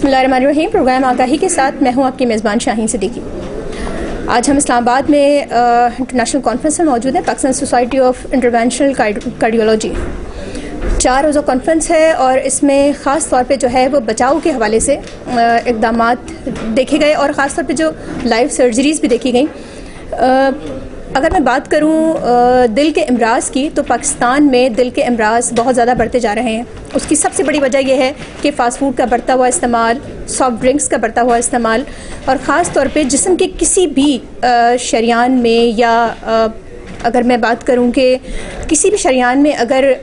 बिस्मिल्लाहिर्रहमानिर्रहीम। प्रोग्राम आगाही के साथ मैं हूं आपकी मेज़बान शाहीन सिद्दीकी। आज हम इस्लामाबाद में इंटरनेशनल कॉन्फ्रेंस में मौजूद हैं, Pakistan society of interventional cardiology. 4 रोज़ा कॉन्फ्रेंस है और इसमें ख़ास तौर पे जो है वो बचाव के हवाले से इक़दामात देखे गए और ख़ास तौर पे जो लाइव सर्जरीज़ भी देखी गई। अगर मैं बात करूं दिल के अमराज की, तो पाकिस्तान में दिल के अमराज बहुत ज़्यादा बढ़ते जा रहे हैं। उसकी सबसे बड़ी वजह यह है कि फ़ास्ट फूड का बढ़ता हुआ इस्तेमाल, सॉफ्ट ड्रिंक्स का बढ़ता हुआ इस्तेमाल और ख़ास तौर पे जिस्म के किसी भी शरियान में या अगर मैं बात करूं कि किसी भी शरियान में अगर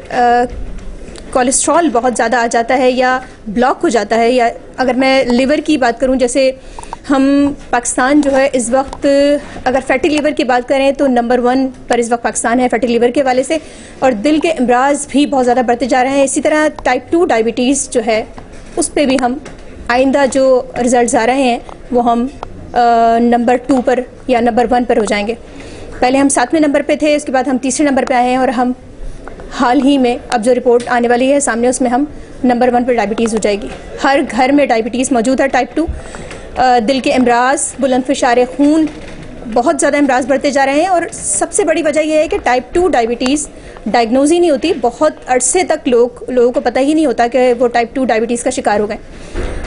कोलेस्ट्रॉल बहुत ज़्यादा आ जाता है या ब्लॉक हो जाता है, या अगर मैं लिवर की बात करूं, जैसे हम पाकिस्तान जो है इस वक्त अगर फैटी लीवर की बात करें तो नंबर 1 पर इस वक्त पाकिस्तान है फैटी लीवर के हवाले से, और दिल के अमराज भी बहुत ज़्यादा बढ़ते जा रहे हैं। इसी तरह टाइप 2 डायबिटीज़ जो है उस पर भी हम आइंदा जो रिज़ल्ट आ रहे हैं वो हम नंबर 2 पर या नंबर 1 पर हो जाएंगे। पहले हम 7वें नंबर पे थे, उसके बाद हम 3रे नंबर पे आए हैं और हम हाल ही में अब जो रिपोर्ट आने वाली है सामने, उसमें हम नंबर 1 पर डायबिटीज़ हो जाएगी। हर घर में डायबिटीज़ मौजूद है। टाइप 2 दिल के अमराज, बुलंद फ़िशार खून, बहुत ज़्यादा अमराज बढ़ते जा रहे हैं और सबसे बड़ी वजह यह है कि टाइप 2 डायबिटीज़ डायग्नोज ही नहीं होती। बहुत अरसे तक लोगों को पता ही नहीं होता कि वो टाइप 2 डायबिटीज़ का शिकार हो गए।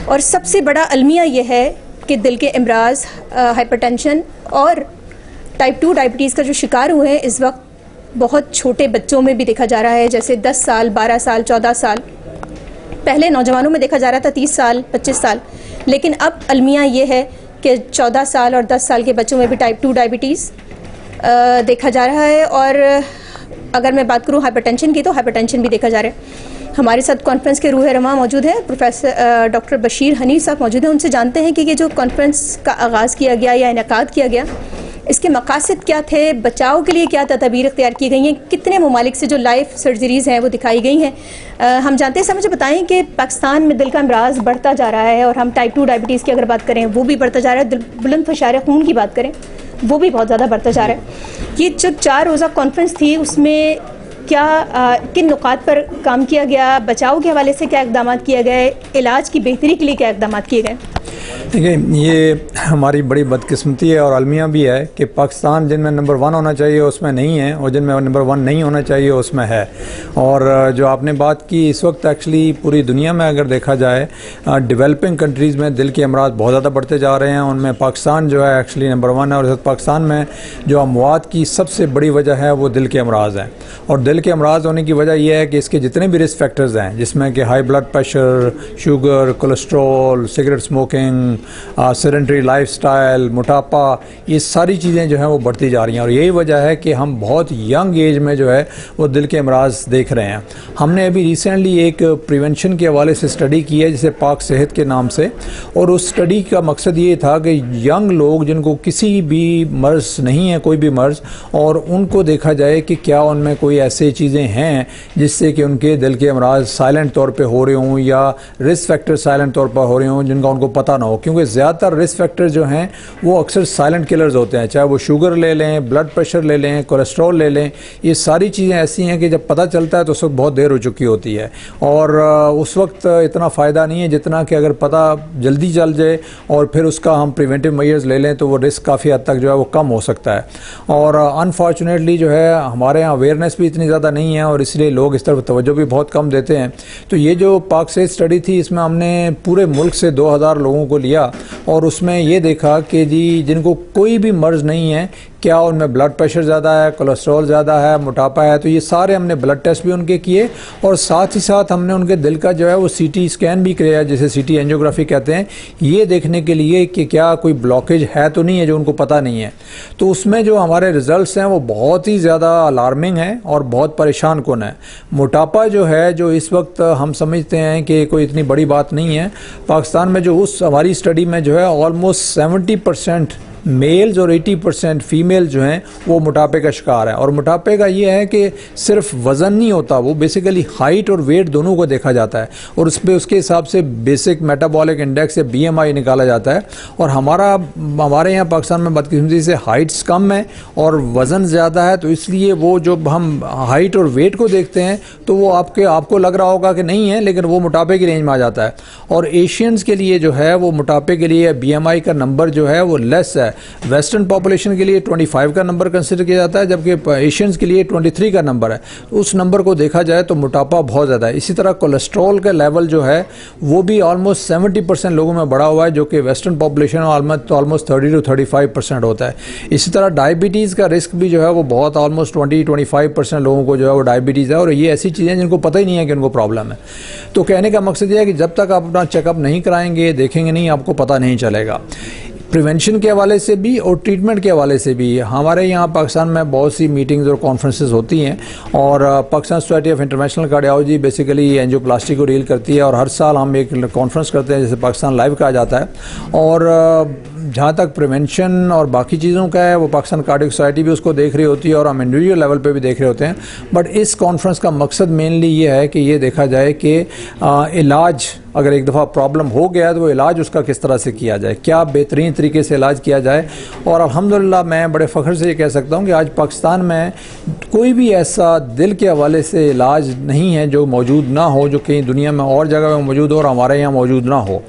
और सबसे बड़ा अलमिया यह है कि दिल के अमराज, हाइपरटेंशन और टाइप 2 डायबिटीज़ का जो शिकार हुए हैं इस वक्त बहुत छोटे बच्चों में भी देखा जा रहा है, जैसे 10 साल, 12 साल, 14 साल। पहले नौजवानों में देखा जा रहा था 30 साल, 25 साल, लेकिन अब अलमिया ये है कि 14 साल और 10 साल के बच्चों में भी टाइप 2 डायबिटीज़ देखा जा रहा है। और अगर मैं बात करूँ हाइपरटेंशन की, तो हाइपरटेंशन भी देखा जा रहा है। हमारे साथ कॉन्फ्रेंस के रूह रवां मौजूद है, प्रोफेसर डॉक्टर बशीर हनीफ साहब मौजूद हैं। उनसे जानते हैं कि ये जो कॉन्फ्रेंस का आगाज़ किया गया या इनेकाद किया गया, इसके मकासद क्या थे, बचाव के लिए क्या तदबीर इख्तियार की गई हैं, कितने ममालिक से जो लाइव सर्जरीज़ हैं वो दिखाई गई हैं। हम जानते हैं, सर मुझे बताएं कि पाकिस्तान में दिल का अमराज बढ़ता जा रहा है और हम टाइप 2 डायबिटीज़ की अगर बात करें वो भी बढ़ता जा रहा है, बुलंद फ़िशार खून की बात करें वो भी बहुत ज़्यादा बढ़ता जा रहा है। ये जो 4 रोज़ा कॉन्फ्रेंस थी उसमें क्या किन नुकात पर काम किया गया, बचाव के हवाले से क्या इक़दाम किए गए, इलाज की बेहतरी के लिए क्या इक़दाम किए गए? देखिए, ये हमारी बड़ी बदकिस्मती है और अलमिया भी है कि पाकिस्तान जिनमें नंबर 1 होना चाहिए उसमें नहीं है और जिनमें नंबर 1 नहीं होना चाहिए उसमें है। और जो आपने बात की, इस वक्त एक्चुअली पूरी दुनिया में अगर देखा जाए डेवलपिंग कंट्रीज़ में दिल के अमराज बहुत ज़्यादा बढ़ते जा रहे हैं। उनमें पाकिस्तान जो है एक्चुअली नंबर 1 है और पाकिस्तान में जो अमवात की सबसे बड़ी वजह है वो दिल के अमराज हैं। और दिल के अमराज होने की वजह यह है कि इसके जितने भी रिस्क फैक्टर्स हैं, जिसमें कि high blood pressure, sugar, cholesterol, cigarette smoking, sedentary lifestyle, मोटापा, ये सारी चीज़ें जो हैं वो बढ़ती जा रही हैं। और यही वजह है कि हम बहुत यंग एज में जो है वो दिल के अमराज देख रहे हैं। हमने अभी रिसेंटली एक प्रिवेंशन के हवाले से स्टडी की है जिसे पाक सेहत के नाम से, और उस स्टडी का मकसद ये था कि यंग लोग जिनको किसी भी मर्ज नहीं है, कोई भी मर्ज, और उनको देखा जाए कि क्या उनमें कोई ऐसे चीज़ें हैं जिससे कि उनके दिल के अमराज साइलेंट तौर पर हो रहे हों या रिस्क फैक्टर साइलेंट तौर पर हो रहे हों जिनका उनको पता ना हो। क्योंकि ज़्यादातर रिस्क फैक्टर जो हैं वो अक्सर साइलेंट किलर्स होते हैं, चाहे वो शुगर ले लें, ब्लड प्रेशर ले लें, कोलेस्ट्रॉल ले लें। ये सारी चीज़ें ऐसी हैं कि जब पता चलता है तो उस वक्त बहुत देर हो चुकी होती है और उस वक्त इतना फ़ायदा नहीं है जितना कि अगर पता जल्दी चल जाए और फिर उसका हम प्रिवेंटिव मेजर्स ले लें तो वो रिस्क काफ़ी हद तक जो है वो कम हो सकता है। और अनफॉर्चुनेटली जो है हमारे यहाँ अवेयरनेस भी इतनी ज़्यादा नहीं है और इसलिए लोग इस तरफ तवज्जो भी बहुत कम देते हैं। तो ये जो पाक सेहत स्टडी थी, इसमें हमने पूरे मुल्क से 2000 लोगों को लिया और उसमें ये देखा कि जी जिनको कोई भी मर्ज नहीं है, क्या उनमें ब्लड प्रेशर ज़्यादा है, कोलेस्ट्रॉल ज़्यादा है, मोटापा है, तो ये सारे हमने ब्लड टेस्ट भी उनके किए और साथ ही साथ हमने उनके दिल का जो है वो CT स्कैन भी किया, जिसे CT एंजियोग्राफी कहते हैं, ये देखने के लिए कि क्या कोई ब्लॉकेज है तो नहीं है जो उनको पता नहीं है। तो उसमें जो हमारे रिजल्ट्स हैं वो बहुत ही ज़्यादा अलार्मिंग है और बहुत परेशान कुन है। मोटापा जो है, जो इस वक्त हम समझते हैं कि कोई इतनी बड़ी बात नहीं है, पाकिस्तान में जो उस हमारी स्टडी में जो है ऑलमोस्ट 70% मेल्स और 80% फीमेल जो हैं वो मोटापे का शिकार है। और मोटापे का ये है कि सिर्फ वज़न नहीं होता, वो बेसिकली हाइट और वेट दोनों को देखा जाता है और उसके हिसाब से बेसिक मेटाबॉलिक इंडेक्स या BMI निकाला जाता है। और हमारे यहाँ पाकिस्तान में बदकिस्मती से हाइट्स कम है और वज़न ज़्यादा है, तो इसलिए वो जो हम हाइट और वेट को देखते हैं तो वो आपको लग रहा होगा कि नहीं है, लेकिन वो मोटापे की रेंज में आ जाता है। और एशियंस के लिए जो है वो मोटापे के लिए BMI का नंबर जो है वो लेस है। वेस्टर्न पॉपुलेशन के लिए 25 का नंबर कंसिडर किया जाता है, जबकि एशियंस के लिए 23 का नंबर है। उस नंबर को देखा जाए तो मोटापा बहुत ज़्यादा है। इसी तरह कोलेस्ट्रॉल का लेवल जो है वो भी ऑलमोस्ट 70% लोगों में बढ़ा हुआ है, जो कि वेस्टर्न पॉपुलेशन में ऑलमोस्ट 30 to 35% होता है। इसी तरह डायबिटीज़ का रिस्क भी जो है वो बहुत ऑलमोस्ट 20-25% लोगों को जो है वो डायबिटीज़ है। और ये ऐसी चीज़ें जिनको पता ही नहीं है कि उनको प्रॉब्लम है। तो कहने का मकसद ये है कि जब तक आप अपना चेकअप नहीं कराएंगे, देखेंगे नहीं, आपको पता नहीं चलेगा। प्रिवेंशन के हवाले से भी और ट्रीटमेंट के हवाले से भी हमारे यहाँ पाकिस्तान में बहुत सी मीटिंग्स और कॉन्फ्रेंसेस होती हैं। और Pakistan society of international cardiology basically angioplasty को डील करती है और हर साल हम एक कॉन्फ्रेंस करते हैं जिसे पाकिस्तान लाइव कहा जाता है। और जहाँ तक प्रिवेंशन और बाकी चीज़ों का है वो पाकिस्तान कार्डियो सोसाइटी भी उसको देख रही होती है और हम इंडिविजुअल लेवल पे भी देख रहे होते हैं। बट इस कॉन्फ्रेंस का मकसद मेनली ये है कि ये देखा जाए कि इलाज अगर एक दफ़ा प्रॉब्लम हो गया तो वो इलाज उसका किस तरह से किया जाए, क्या बेहतरीन तरीके से इलाज किया जाए। और अल्हम्दुलिल्लाह मैं बड़े फ़ख्र से ये कह सकता हूँ कि आज पाकिस्तान में कोई भी ऐसा दिल के हवाले से इलाज नहीं है जो मौजूद ना हो, जो कहीं दुनिया में और जगह में मौजूद हो और हमारे यहाँ मौजूद ना हो।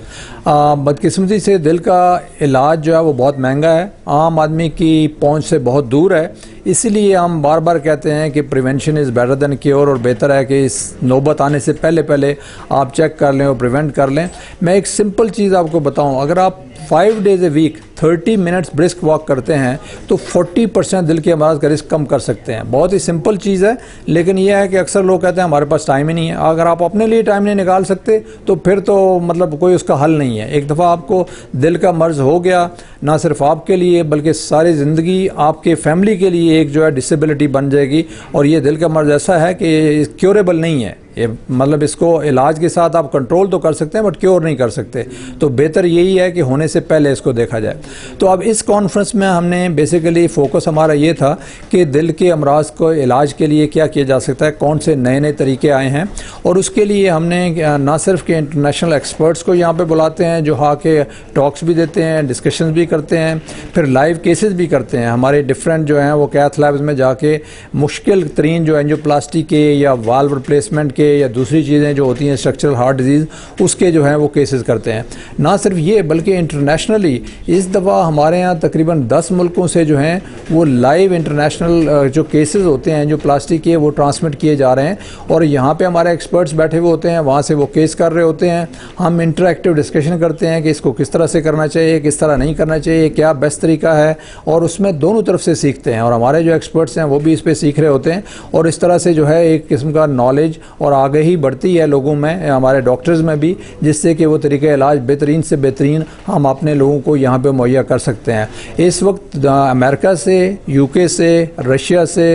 बदकिस्मती से दिल का इलाज जो है वो बहुत महंगा है, आम आदमी की पहुंच से बहुत दूर है। इसीलिए हम बार बार कहते हैं कि prevention is better than cure, और बेहतर है कि इस नौबत आने से पहले आप चेक कर लें और प्रिवेंट कर लें। मैं एक सिंपल चीज़ आपको बताऊं, अगर आप 5 days a week 30 minutes brisk walk करते हैं तो 40% दिल के अमराज का रिस्क कम कर सकते हैं। बहुत ही सिंपल चीज़ है, लेकिन यह है कि अक्सर लोग कहते हैं हमारे पास टाइम ही नहीं है। अगर आप अपने लिए टाइम नहीं निकाल सकते तो फिर तो मतलब कोई उसका हल नहीं है। एक दफ़ा आपको दिल का मर्ज़ हो गया, ना सिर्फ आपके लिए बल्कि सारी ज़िंदगी आपके फैमिली के लिए एक जो है डिसेबिलिटी बन जाएगी। और ये दिल का मर्ज़ ऐसा है कि क्योरेबल नहीं है, ये मतलब इसको इलाज के साथ आप कंट्रोल तो कर सकते हैं बट क्योर नहीं कर सकते। तो बेहतर यही है कि होने से पहले इसको देखा जाए। तो अब इस कॉन्फ्रेंस में हमने बेसिकली फोकस हमारा ये था कि दिल के अमराज को इलाज के लिए क्या किया जा सकता है, कौन से नए नए तरीके आए हैं। और उसके लिए हमने ना सिर्फ के इंटरनेशनल एक्सपर्ट्स को यहाँ पे बुलाते हैं जो आके टॉक्स भी देते हैं, डिस्कशंस भी करते हैं, फिर लाइव केसेस भी करते हैं। हमारे डिफरेंट जो हैं वो कैथ लैब्स में जाके मुश्किल तरीन जो एंजियोप्लास्टी के या वाल्व रिप्लेसमेंट के या दूसरी चीज़ें जो होती हैं स्ट्रक्चरल हार्ट डिजीज़ उसके जो हैं वो केसेस करते हैं। ना सिर्फ ये बल्कि इंटरनेशनली इस दफ़ा हमारे यहाँ तकरीबन 10 मुल्कों से जो हैं वो लाइव इंटरनेशनल जो केसेस होते हैं जो प्लास्टिक के वो ट्रांसमिट किए जा रहे हैं। और यहाँ पे हमारे एक्सपर्ट्स बैठे हुए होते हैं, वहाँ से वो केस कर रहे होते हैं। हम इंटरैक्टिव डिस्कशन करते हैं कि इसको किस तरह से करना चाहिए, किस तरह नहीं करना चाहिए, क्या बेस्ट तरीका है, और उसमें दोनों तरफ से सीखते हैं। और हमारे जो एक्सपर्ट्स हैं वो भी इस पर सीख रहे होते हैं और इस तरह से जो है एक किस्म का नॉलेज और आगे ही बढ़ती है लोगों में, हमारे डॉक्टर्स में भी, जिससे कि वो तरीके इलाज बेहतरीन से बेहतरीन हम अपने लोगों को यहाँ पे मुहैया कर सकते हैं। इस वक्त अमेरिका से, यूके से, रशिया से,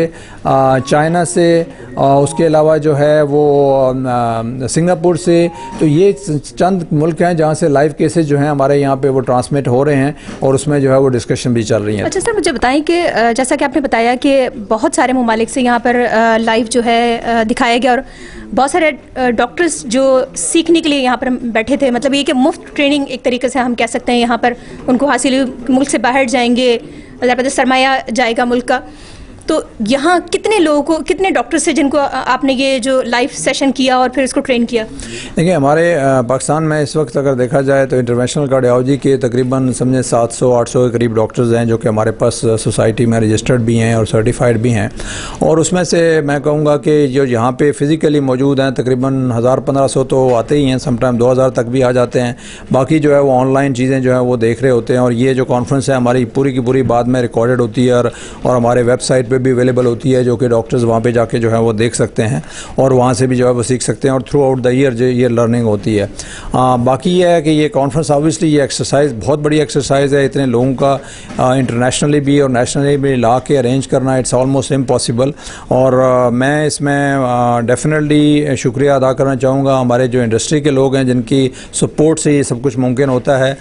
चाइना से, उसके अलावा जो है वो सिंगापुर से, तो ये चंद मुल्क हैं जहाँ से लाइव केसेस जो हैं हमारे यहाँ पे वो ट्रांसमिट हो रहे हैं और उसमें जो है वो डिस्कशन भी चल रही है। अच्छा सर, मुझे बताएं कि जैसा कि आपने बताया कि बहुत सारे ममालिक से यहाँ पर लाइव जो है दिखाया गया और बहुत सारे डॉक्टर्स जो सीखने के लिए यहाँ पर बैठे थे, मतलब ये कि मुफ्त ट्रेनिंग एक तरीके से हम कह सकते हैं यहाँ पर उनको हासिल, मुल्क से बाहर जाएंगे, अल्लाह पता सरमाया जाएगा मुल्क का। तो यहाँ कितने लोगों को, कितने डॉक्टर्स से जिनको आपने ये जो लाइव सेशन किया और फिर इसको ट्रेन किया? देखिए हमारे पाकिस्तान में इस वक्त अगर देखा जाए तो इंटरनेशनल कार्डियोलॉजी के तकरीबन समझे 700-800 के करीब डॉक्टर्स हैं जो कि हमारे पास सोसाइटी में रजिस्टर्ड भी हैं और सर्टिफाइड भी हैं। और उसमें से मैं कहूँगा कि जो यहाँ पे फिज़िकली मौजूद हैं तकरीबन 1000-1500 तो आते ही हैं, समटाइम 2000 तक भी आ जाते हैं। बाकी जो है वो ऑनलाइन चीज़ें जो है वो देख रहे होते हैं। और ये जो कॉन्फ्रेंस है हमारी पूरी की पूरी बाद में रिकॉर्डेड होती है और हमारे वेबसाइट पे भी अवेलेबल होती है, जो कि डॉक्टर्स वहाँ पे जाके जो है वो देख सकते हैं और वहाँ से भी जो है वो सीख सकते हैं, और through out the year learning होती है। बाकी ये है कि ये कॉन्फ्रेंस ऑब्वियसली ये एक्सरसाइज बहुत बड़ी एक्सरसाइज है, इतने लोगों का इंटरनेशनली भी और नेशनली भी ला के अरेंज करना इट्स ऑलमोस्ट इम्पॉसिबल। और मैं इसमें डेफिनेटली शुक्रिया अदा करना चाहूँगा हमारे जो इंडस्ट्री के लोग हैं जिनकी सपोर्ट से ये सब कुछ मुमकिन होता है।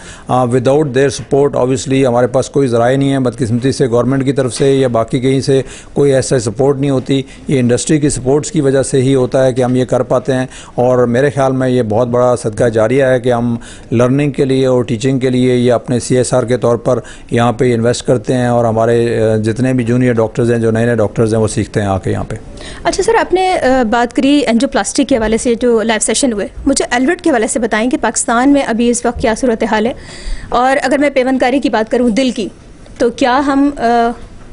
विदाउट देयर सपोर्ट ऑब्वियसली हमारे पास कोई ज़राए नहीं है, बदकिस्मती से गवर्नमेंट की तरफ से या बाकी कहीं से कोई ऐसा सपोर्ट नहीं होती। ये इंडस्ट्री की सपोर्ट्स की वजह से ही होता है कि हम ये कर पाते हैं। और मेरे ख्याल में ये बहुत बड़ा सदका जारिया है कि हम लर्निंग के लिए और टीचिंग के लिए ये अपने CSR के तौर पर यहाँ पे इन्वेस्ट करते हैं, और हमारे जितने भी जूनियर डॉक्टर्स हैं, जो नए नए डॉक्टर्स हैं, वो सीखते हैं आके यहाँ पे। अच्छा सर, आपने बात करी एंजियोप्लास्टी के हवाले से जो लाइव सेशन हुए, मुझे एलवेट के हवाले से बताएं कि पाकिस्तान में अभी इस वक्त क्या सूरत हाल है, और अगर मैं पेवनकारी की बात करूँ दिल की, तो क्या हम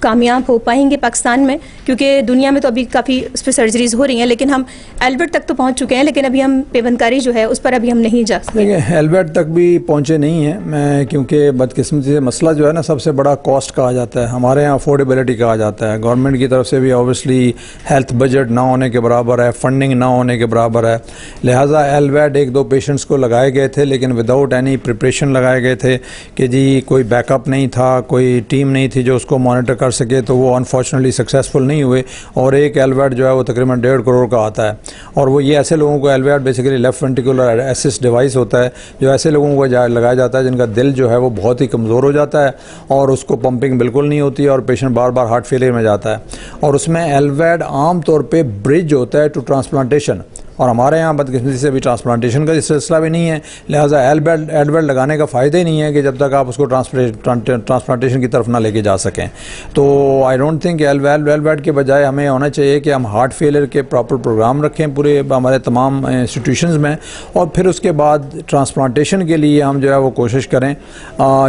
कामयाब हो पाएंगे पाकिस्तान में? क्योंकि दुनिया में तो अभी काफ़ी उस पर सर्जरीज हो रही हैं, लेकिन हम एलवेट तक तो पहुंच चुके हैं, लेकिन अभी हम पेवनकारी जो है उस पर अभी हम नहीं जा सकते। देखिए, एलवेट तक भी पहुंचे नहीं हैं मैं, क्योंकि बदकिस्मती से मसला जो है ना, सबसे बड़ा कॉस्ट कहा जाता है, हमारे यहाँ अफोर्डेबिलिटी कहा जाता है। गवर्नमेंट की तरफ से भी ऑब्वियसली हेल्थ बजट ना होने के बराबर है, फंडिंग ना होने के बराबर है, लिहाजा एलवेट 1-2 पेशेंट्स को लगाए गए थे, लेकिन विदाउट एनी प्रिपरेशन लगाए गए थे कि जी कोई बैकअप नहीं था, कोई टीम नहीं थी जो उसको मॉनिटर कर सके, तो वो अनफॉर्चुनेटली सक्सेसफुल नहीं हुए। और एक एलवेट जो है वो तकरीबन 1.5 करोड़ का आता है, और वो ये ऐसे लोगों को, LVAD basically left ventricular assist device होता है, जो ऐसे लोगों को लगाया जाता है जिनका दिल जो है वो बहुत ही कमज़ोर हो जाता है और उसको पंपिंग बिल्कुल नहीं होती है और पेशेंट बार बार हार्ट फेलियर में जाता है। और उसमें एलवेट आम तौर पर ब्रिज होता है टू ट्रांसप्लांटेशन, और हमारे यहाँ बदकिस्मती से अभी ट्रांसप्लांटेशन का सिलसिला भी नहीं है, लिहाजा एलवेट लगाने का फ़ायदा ही नहीं है कि जब तक आप उसको ट्रांसप्लांटेशन की तरफ ना लेके जा सकें। तो आई डोंट थिंक एलवेट के बजाय हमें होना चाहिए कि हम हार्ट फेलियर के प्रॉपर प्रोग्राम रखें पूरे हमारे तमाम इंस्टीट्यूशंस में, और फिर उसके बाद ट्रांसप्लांटेशन के लिए हम जो है वो कोशिश करें।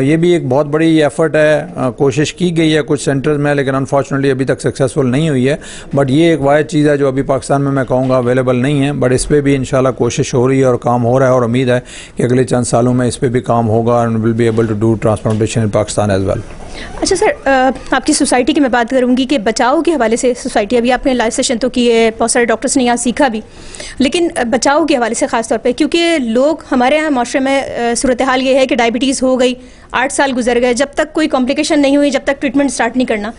ये भी एक बहुत बड़ी एफर्ट है, कोशिश की गई है कुछ सेंटर्स में, लेकिन अनफॉर्चुनेटली अभी तक सक्सेसफुल नहीं हुई है। बट ये एक वाहिद चीज़ है जो अभी पाकिस्तान में मैं कहूँगा अवेलेबल नहीं है, बट इस पर भी इंशाल्लाह कोशिश हो रही है और काम हो रहा है, और उम्मीद है कि अगले चंद सालों में इस पर भी काम होगा and will be able to do transplantation in Pakistan as well. अच्छा सर, आपकी सोसाइटी की मैं बात करूंगी कि बचाव के हवाले से सोसाइटी, अभी आपने लाइव सेशन तो किए, बहुत सारे डॉक्टर्स ने यहाँ सीखा भी, लेकिन बचाव के हवाले से ख़ास तौर पे, क्योंकि लोग हमारे यहाँ माशरे में सूरत हाल ये है कि डायबिटीज़ हो गई, 8 साल गुजर गए, जब तक कोई कॉम्प्लिकेशन नहीं हुई, जब तक ट्रीटमेंट स्टार्ट नहीं करना,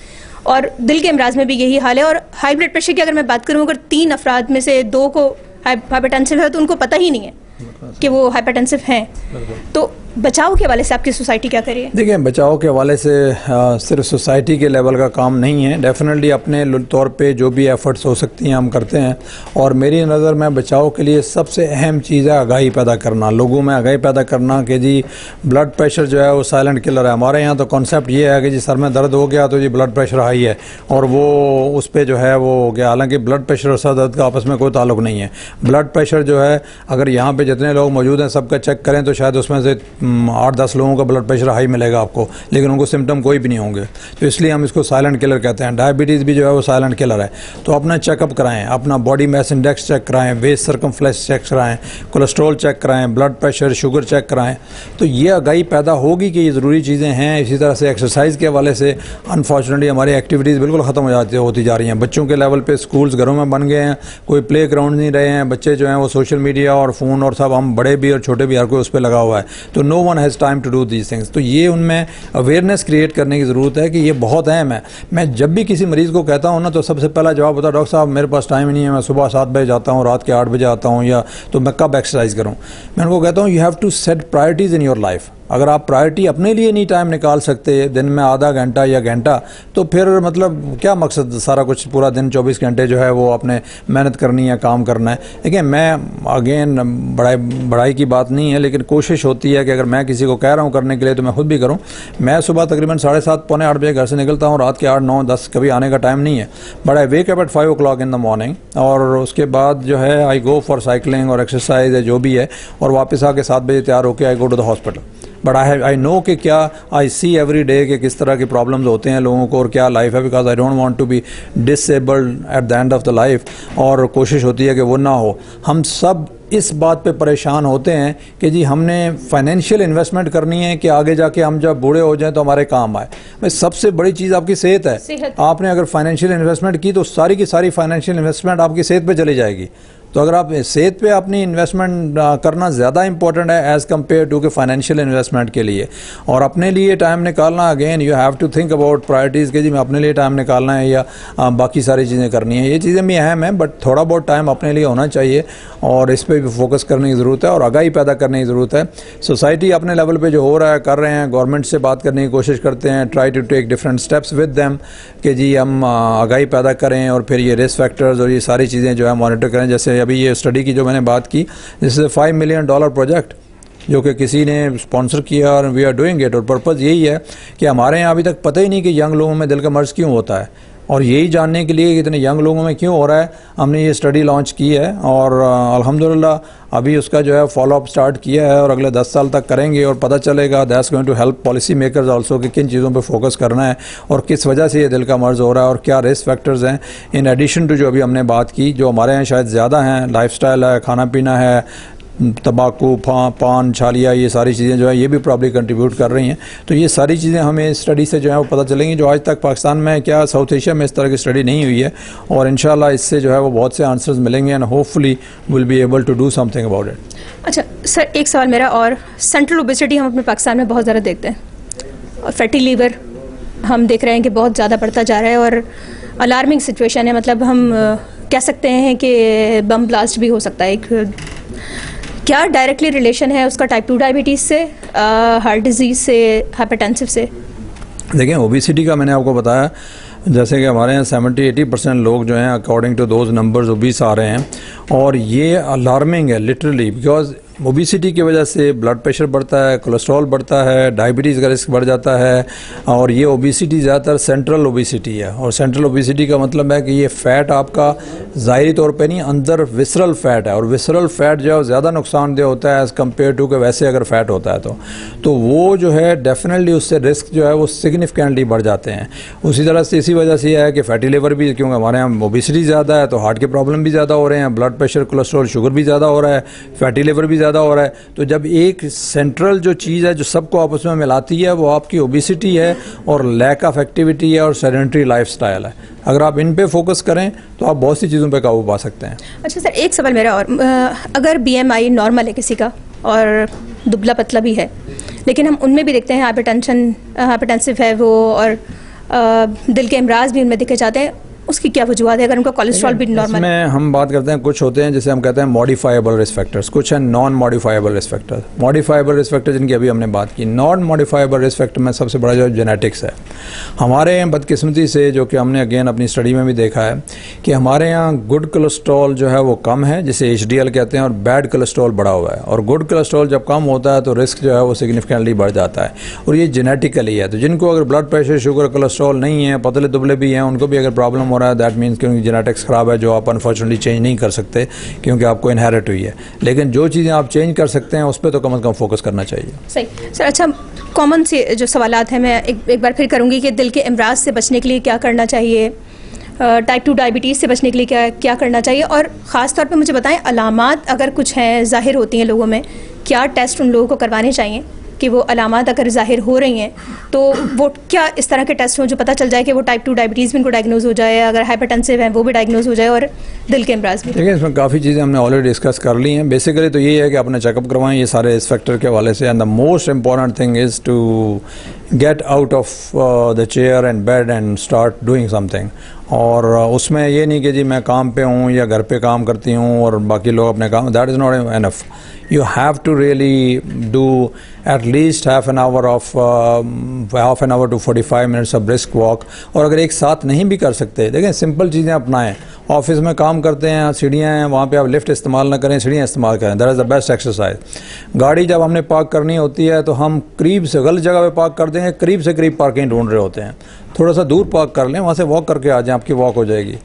और दिल के अमराज में भी यही हाल है। और हाई ब्लड प्रेशर की अगर मैं बात करूँ, अगर 3 अफराद में से 2 को हाइपरटेंसिव है तो उनको पता ही नहीं है कि वो हाइपरटेंसिव हैं। तो बचाव के हवाले से आपकी सोसाइटी क्या करिए? देखिए, बचाव के हवाले से सिर्फ सोसाइटी के लेवल का काम नहीं है, डेफिनेटली अपने तौर पे जो भी एफर्ट्स हो सकती हैं हम करते हैं। और मेरी नज़र में बचाव के लिए सबसे अहम चीज़ है आगाही पैदा करना, लोगों में आगाही पैदा करना कि जी ब्लड प्रेशर जो है वो साइलेंट किलर है। हमारे यहाँ तो कॉन्सेप्ट ये है कि जी सर में दर्द हो गया तो जी ब्लड प्रेशर हाई है, और वो उस पर जो है वो हो गया, हालांकि ब्लड प्रेशर और सर दर्द का आपस में कोई ताल्लुक नहीं है। ब्लड प्रेशर जो है, अगर यहाँ पर जितने लोग मौजूद हैं सबका चेक करें तो शायद उसमें से 8-10 लोगों का ब्लड प्रेशर हाई मिलेगा आपको, लेकिन उनको सिम्टम कोई भी नहीं होंगे। तो इसलिए हम इसको साइलेंट किलर कहते हैं। डायबिटीज़ भी जो है वो साइलेंट किलर है। तो अपना चेकअप कराएं, अपना बॉडी मास इंडेक्स चेक कराएं, वेस्ट सर्कमफ्लेक्स चेक कराएं, कोलेस्ट्रॉल चेक कराएं, ब्लड प्रेशर शुगर चेक कराएं। तो ये आगाही पैदा होगी कि ये ज़रूरी चीज़ें हैं। इसी तरह से एक्सरसाइज के हवाले से अनफॉर्चुनेटली हमारी एक्टिविटीज़ बिल्कुल ख़त्म होती जा रही हैं। बच्चों के लेवल पर स्कूल्स घरों में बन गए हैं, कोई प्ले ग्राउंड नहीं रहे हैं, बच्चे जो हैं वो सोशल मीडिया और फ़ोन और सब, हम बड़े भी और छोटे भी हर कोई उस पर लगा हुआ है। तो no one has time to do these things. तो ये उनमें अवेयरनेस क्रिएट करने की ज़रूरत है कि ये बहुत अहम है। मैं जब भी किसी मरीज़ को कहता हूँ ना, तो सबसे पहला जवाब होता है डॉक्टर साहब मेरे पास टाइम ही नहीं है, मैं सुबह 7 बजे जाता हूँ, रात के 8 बजे आता हूँ, या तो मैं कब एक्सरसाइज करूँ। मैं उनको कहता हूँ you have to set priorities in your life. अगर आप प्रायोरिटी अपने लिए नहीं टाइम निकाल सकते दिन में आधा घंटा या घंटा, तो फिर मतलब क्या मकसद, सारा कुछ पूरा दिन 24 घंटे जो है वो अपने मेहनत करनी है, काम करना है। देखिए, मैं अगेन बड़ाई की बात नहीं है, लेकिन कोशिश होती है कि अगर मैं किसी को कह रहा हूँ करने के लिए तो मैं खुद भी करूँ। मैं सुबह तकरीबन 7:30 पौने 8 बजे घर से निकलता हूँ, रात के 8, 9, 10 कभी आने का टाइम नहीं है, but I wake up at 5 o'clock in the morning, और उसके बाद जो है आई गो फॉर साइकिलिंग और एक्सरसाइज है जो भी है, और वापस आके 7 बजे तैयार होकर I go to the hospital. But I know कि क्या आई सी एवरी डे कि किस तरह के प्रॉब्लम्स होते हैं लोगों को और क्या लाइफ है, because I don't want to be disabled at the end of the life, और कोशिश होती है कि वो ना हो। हम सब इस बात पे परेशान होते हैं कि जी हमने फाइनेंशियल इन्वेस्टमेंट करनी है कि आगे जाके हम जब बूढ़े हो जाएं तो हमारे काम आए। भाई सबसे बड़ी चीज़ आपकी सेहत है। आपने अगर फाइनेंशियल इन्वेस्टमेंट की तो सारी की सारी फाइनेंशियल इन्वेस्टमेंट आपकी सेहत पे चली जाएगी। तो अगर आप सेहत पे अपनी इन्वेस्टमेंट करना ज़्यादा इंपॉर्टेंट है एज़ कम्पेयर टू के फाइनेंशियल इन्वेस्टमेंट के लिए, और अपने लिए टाइम निकालना, again you have to think about priorities के जी मैं अपने लिए टाइम निकालना है या बाकी सारी चीज़ें करनी है। ये चीज़ें भी अहम हैं, बट थोड़ा बहुत टाइम अपने लिए होना चाहिए और इस पर भी फोकस करने की ज़रूरत है और आगाही पैदा करने की ज़रूरत है। सोसाइटी अपने लेवल पर जो हो रहा है कर रहे हैं, गवर्नमेंट से बात करने की कोशिश करते हैं, try to take different steps with them कि जी हम आगाही पैदा करें और फिर ये रिस्क फैक्टर्स और ये सारी चीज़ें जो है मॉनिटर करें। जैसे अभी ये स्टडी की जो मैंने बात की, दिस इज़ $5 मिलियन प्रोजेक्ट जो कि किसी ने स्पॉन्सर किया और वी आर डूइंग इट, और पर्पज़ यही है कि हमारे यहाँ अभी तक पता ही नहीं कि यंग लोगों में दिल का मर्ज़ क्यों होता है, और यही जानने के लिए कि इतने यंग लोगों में क्यों हो रहा है हमने ये स्टडी लॉन्च की है, और अल्हम्दुलिल्लाह अभी उसका जो है फॉलोअप स्टार्ट किया है और अगले 10 साल तक करेंगे और पता चलेगा that's going to help policy makers also कि किन चीज़ों पे फोकस करना है और किस वजह से ये दिल का मर्ज़ हो रहा है और क्या रिस्क फैक्टर्स हैं इन एडिशन टू जो अभी हमने बात की, जो हमारे यहाँ शायद ज़्यादा हैं, लाइफस्टाइल है, खाना पीना है, तंबाकू, पान, छालिया, ये सारी चीज़ें जो है ये भी प्रॉब्ली कंट्रीब्यूट कर रही हैं। तो ये सारी चीज़ें हमें इस स्टडी से जो है वो पता चलेंगी, जो आज तक पाकिस्तान में क्या साउथ एशिया में इस तरह की स्टडी नहीं हुई है, और इंशाल्लाह इससे जो है वो बहुत से आंसर्स मिलेंगे and hopefully will be able to do something about it. अच्छा सर, एक सवाल मेरा और, सेंट्रल ओबेसिटी हम अपने पाकिस्तान में बहुत ज़्यादा देखते हैं और फैटी लीवर हम देख रहे हैं कि बहुत ज़्यादा बढ़ता जा रहा है और अलार्मिंग सिचुएशन है, मतलब हम कह सकते हैं कि बम ब्लास्ट भी हो सकता है। एक क्या डायरेक्टली रिलेशन है उसका टाइप 2 डायबिटीज़ से, हार्ट डिजीज़ से, हाइपरटेंसिव से? देखिए ओबेसिटी का मैंने आपको बताया, जैसे कि हमारे यहाँ 70-80% लोग जो हैं according to those numbers obese आ रहे हैं, और ये अलार्मिंग है लिटरली, बिकॉज ओबेसिटी की वजह से ब्लड प्रेशर बढ़ता है, कोलेस्ट्रॉल बढ़ता है, डायबिटीज़ का रिस्क बढ़ जाता है, और ये ओबेसिटी ज़्यादातर सेंट्रल ओबेसिटी है। और सेंट्रल ओबेसिटी का मतलब है कि ये फ़ैट आपका ज़ाहिरी तौर पे नहीं, अंदर विसरल फ़ैट है, और विसरल फ़ैट जो है ज़्यादा नुकसानदेह होता है एज़ कम्पेयर टू के वैसे अगर फ़ैट होता है तो वो जो है डेफिनेटली उससे रिस्क जो है वो सिग्निफिकेंटली बढ़ जाते हैं। उसी तरह से इसी वजह से यह है कि फ़ैटी लिवर भी, क्योंकि हमारे यहाँ ओबेसिटी ज़्यादा है तो हार्ट के प्रॉब्लम भी ज़्यादा हो रहे हैं, ब्लड प्रेशर, कोलेस्ट्रॉल, शुगर भी ज़्यादा हो रहा है, फैटी लिवर भी ज़्यादा हो रहा है। तो जब एक सेंट्रल जो चीज़ है जो सबको आपस में मिलाती है वो आपकी ओबेसिटी है और लैक ऑफ एक्टिविटी है और सेडेंटरी लाइफस्टाइल है, अगर आप इन पे फोकस करें तो आप बहुत सी चीज़ों पे काबू पा सकते हैं। अच्छा सर, एक सवाल मेरा और, अगर BMI नॉर्मल है किसी का और दुबला पतला भी है, लेकिन हम उनमें भी देखते हैं हाइपरटेंसिव है वो, और दिल के अमराज भी उनमें देखे जाते हैं, उसकी क्या वजूहत है अगर उनका कोलेस्ट्रॉल भी नॉर्मल? इसमें हम बात करते हैं, कुछ होते हैं जैसे हम कहते हैं मॉडिफाइबल रिस्क फैक्टर्स, कुछ हैं non modifiable risk factors. Modifiable risk factor जिनकी अभी हमने बात की, नॉन मॉडिफाइबल रिस्क फैक्टर में सबसे बड़ा जो जेनेटिक्स है। हमारे यहाँ बदकिस्मती से, जो कि हमने अगेन अपनी स्टडी में भी देखा है कि हमारे यहाँ गुड कोलेस्ट्रॉल जो है वो कम है, जिसे HDL कहते हैं, और बैड कोलेस्ट्रॉल बढ़ा हुआ है। और गुड कोलेस्ट्रॉल जब कम होता है तो रिस्क जो है वो सिग्निफिकेंटली बढ़ जाता है, और ये जेनेटिकली है। तो जिनको अगर ब्लड प्रेशर, शुगर, कोलेस्ट्रॉल नहीं है, पतले दुबले भी हैं, उनको भी अगर प्रॉब्लम हो रहा है, दैट मीन्स जेनेटिक्स ख़राब है, जो आप अनफॉर्चुनेटली चेंज नहीं कर सकते क्योंकि आपको इनहेरिट हुई है। लेकिन जो चीज़ें आप चेंज कर सकते हैं उस पर तो कम से कम फोकस करना चाहिए। सही सर। अच्छा, कॉमन से जो सवालात हैं मैं एक बार फिर करूँगी कि दिल के अमराज से बचने के लिए क्या करना चाहिए, टाइप 2 डायबिटीज़ से बचने के लिए क्या करना चाहिए, और ख़ास तौर पे मुझे बताएं अलामात अगर कुछ हैं, ज़ाहिर होती हैं लोगों में, क्या टेस्ट उन लोगों को करवाने चाहिए कि वो अलामात अगर ज़ाहिर हो रही हैं तो वो क्या इस तरह के टेस्ट हों जो पता चल जाए कि वो टाइप 2 डायबिटीज़ भी उनको डायग्नोज हो जाए, अगर हाइपरटेंसिव हैं वो भी डायग्नोज हो जाए, और दिल के अमराज भी? देखिए इसमें काफ़ी चीज़ें हमने ऑलरेडी डिस्कस कर ली हैं। बेसिकली तो यही है कि अपने चेकअप करवाएं ये सारे इस फैक्टर के हवाले से, and the most important thing is to get out of the chair and bed and start doing something. और उसमें ये नहीं कि जी मैं काम पे हूँ या घर पे काम करती हूँ और बाकी लोग अपने काम, that is not enough. You have to really do at least half an hour to 45 minutes of brisk walk। और अगर एक साथ नहीं भी कर सकते, देखें सिंपल चीज़ें अपनाएं। ऑफिस में काम करते हैं, सीढ़ियाँ हैं, वहाँ पे आप लिफ्ट इस्तेमाल ना करें, सीढ़ियाँ इस्तेमाल करें, that is the best exercise. गाड़ी जब हमने पार्क करनी होती है तो हम करीब से गलत जगह पे पार्क कर देंगे, करीब से करीब पार्किंग ढूंढ रहे होते हैं। थोड़ा सा दूर पार्क कर लें, वहाँ से वॉक करके आ जाएं, आपकी वॉक हो जाएगी।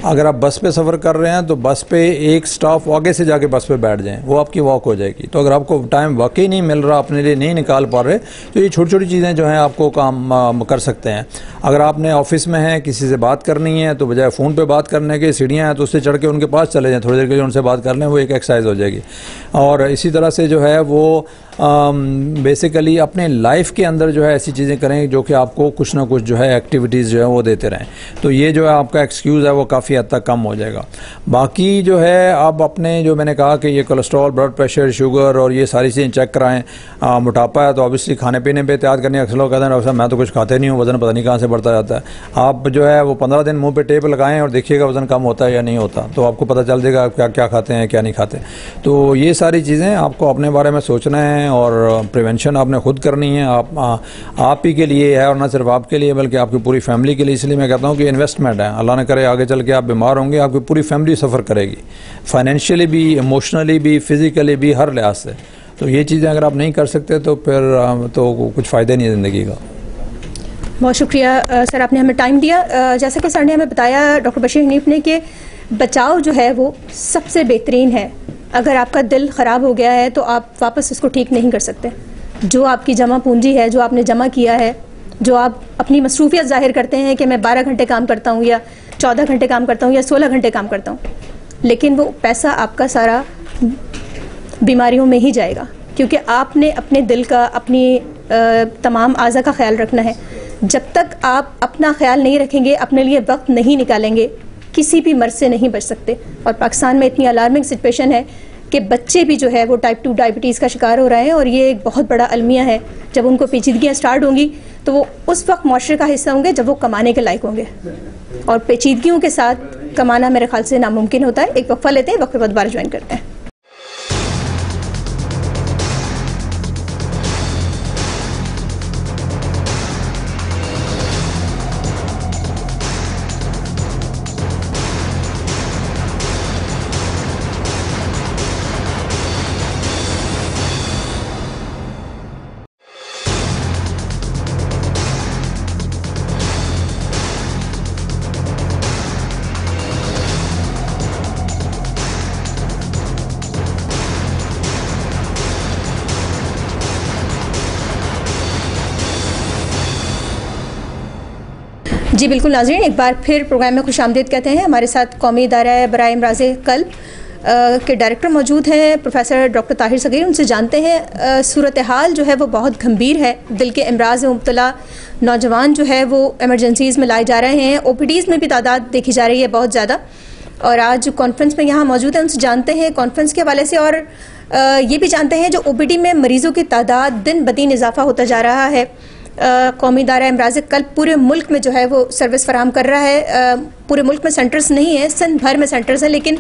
अगर आप बस पे सफ़र कर रहे हैं तो बस पे एक स्टॉप आगे से जाके बस पे बैठ जाएं, वो आपकी वॉक हो जाएगी। तो अगर आपको टाइम वाकई नहीं मिल रहा, अपने लिए नहीं निकाल पा रहे, तो ये छोटी छोटी चीज़ें जो हैं आपको काम कर सकते हैं। अगर आपने ऑफिस में हैं, किसी से बात करनी है, तो बजाय फ़ोन पे बात करने के सीढ़ियाँ हैं तो उससे चढ़ के उनके पास चले जाएँ, थोड़ी देर के लिए उनसे बात कर लें, वो एक एक्सरसाइज हो जाएगी। और इसी तरह से जो है वो बेसिकली अपने लाइफ के अंदर जो है ऐसी चीज़ें करें जो कि आपको कुछ ना कुछ जो है एक्टिविटीज़ जो है वो देते रहें। तो ये जो है आपका एक्सक्यूज़ है वो काफ़ी हद तक कम हो जाएगा। बाकी जो है आप अपने, जो मैंने कहा कि ये कोलेस्ट्रॉल, ब्लड प्रेशर, शुगर और ये सारी चीज़ें चेक कराएं। मोटापा है तो ऑब्वियसली खाने पीने पे एहतियात करनी है। अक्सर लोग कहते हैं डॉक्टर साहब मैं तो कुछ खाते नहीं हूँ, वज़न पता नहीं कहाँ से बढ़ता जाता है। आप जो है वो 15 दिन मुँह पर टेप लगाएँ और देखिएगा वज़न कम होता है या नहीं होता, तो आपको पता चल जाएगा आप क्या क्या खाते हैं क्या नहीं खाते। तो ये सारी चीज़ें आपको अपने बारे में सोचना है और प्रिवेंशन आपने खुद करनी है। आप ही के लिए है और ना सिर्फ आपके लिए बल्कि आपकी पूरी फैमिली के लिए। इसलिए मैं कहता हूँ कि इन्वेस्टमेंट है, अल्लाह न करे आगे चल के आप बीमार होंगे, आपकी पूरी फैमिली सफ़र करेगी, फाइनेंशियली भी, इमोशनली भी, फिज़िकली भी, हर लिहाज से। तो ये चीज़ें अगर आप नहीं कर सकते तो फिर तो कुछ फ़ायदा नहीं है ज़िंदगी का। बहुत शुक्रिया सर, आपने हमें टाइम दिया। जैसा कि सर ने हमें बताया, डॉक्टर बशीर हनीफ ने, कि बचाव जो है वो सबसे बेहतरीन है। अगर आपका दिल ख़राब हो गया है तो आप वापस उसको ठीक नहीं कर सकते। जो आपकी जमा पूंजी है, जो आपने जमा किया है, जो आप अपनी मसरूफियत ज़ाहिर करते हैं कि मैं 12 घंटे काम करता हूँ या 14 घंटे काम करता हूँ या 16 घंटे काम करता हूँ, लेकिन वो पैसा आपका सारा बीमारियों में ही जाएगा, क्योंकि आपने अपने दिल का, अपनी तमाम आज़ा का ख्याल रखना है। जब तक आप अपना ख्याल नहीं रखेंगे, अपने लिए वक्त नहीं निकालेंगे, किसी भी मर्ज से नहीं बच सकते। और पाकिस्तान में इतनी अलार्मिंग सिचुएशन है कि बच्चे भी जो है वो टाइप 2 डायबिटीज़ का शिकार हो रहे हैं, और ये एक बहुत बड़ा अलमिया है। जब उनको पेचीदगियाँ स्टार्ट होंगी तो वो उस वक्त मुआशरे का हिस्सा होंगे जब वो कमाने के लायक होंगे, और पेचीदगियों के साथ कमाना मेरे ख्याल से नामुमकिन होता है। एक वक्फा लेते हैं, वक्त के बाद दोबारा ज्वाइन करते हैं। जी बिल्कुल नाज़रीन, एक बार फिर प्रोग्राम में खुशामदीद कहते हैं। हमारे साथ कौमी इदारा बराए अमराज़ क़ल्ब के डायरेक्टर मौजूद हैं, प्रोफेसर डॉक्टर ताहिर सगीर। उनसे जानते हैं सूरत हाल जो है वो बहुत गंभीर है। दिल के अमराज में मुब्तला नौजवान जो है वो एमरजेंसीज़ में लाए जा रहे हैं। OPDs में भी तादाद देखी जा रही है बहुत ज़्यादा। और आज कॉन्फ्रेंस में यहाँ मौजूद हैं, उनसे जानते हैं कॉन्फ्रेंस के हवाले से, और ये भी जानते हैं जो OPD में मरीज़ों की तादाद दिन ब दिन इजाफा होता जा रहा है। कौमी इदारा अमराज़ क़ल्ब पूरे मुल्क में जो है वो सर्विस फराहम कर रहा है। पूरे मुल्क में सेंटर्स नहीं हैं, सिंध भर में सेंटर्स हैं, लेकिन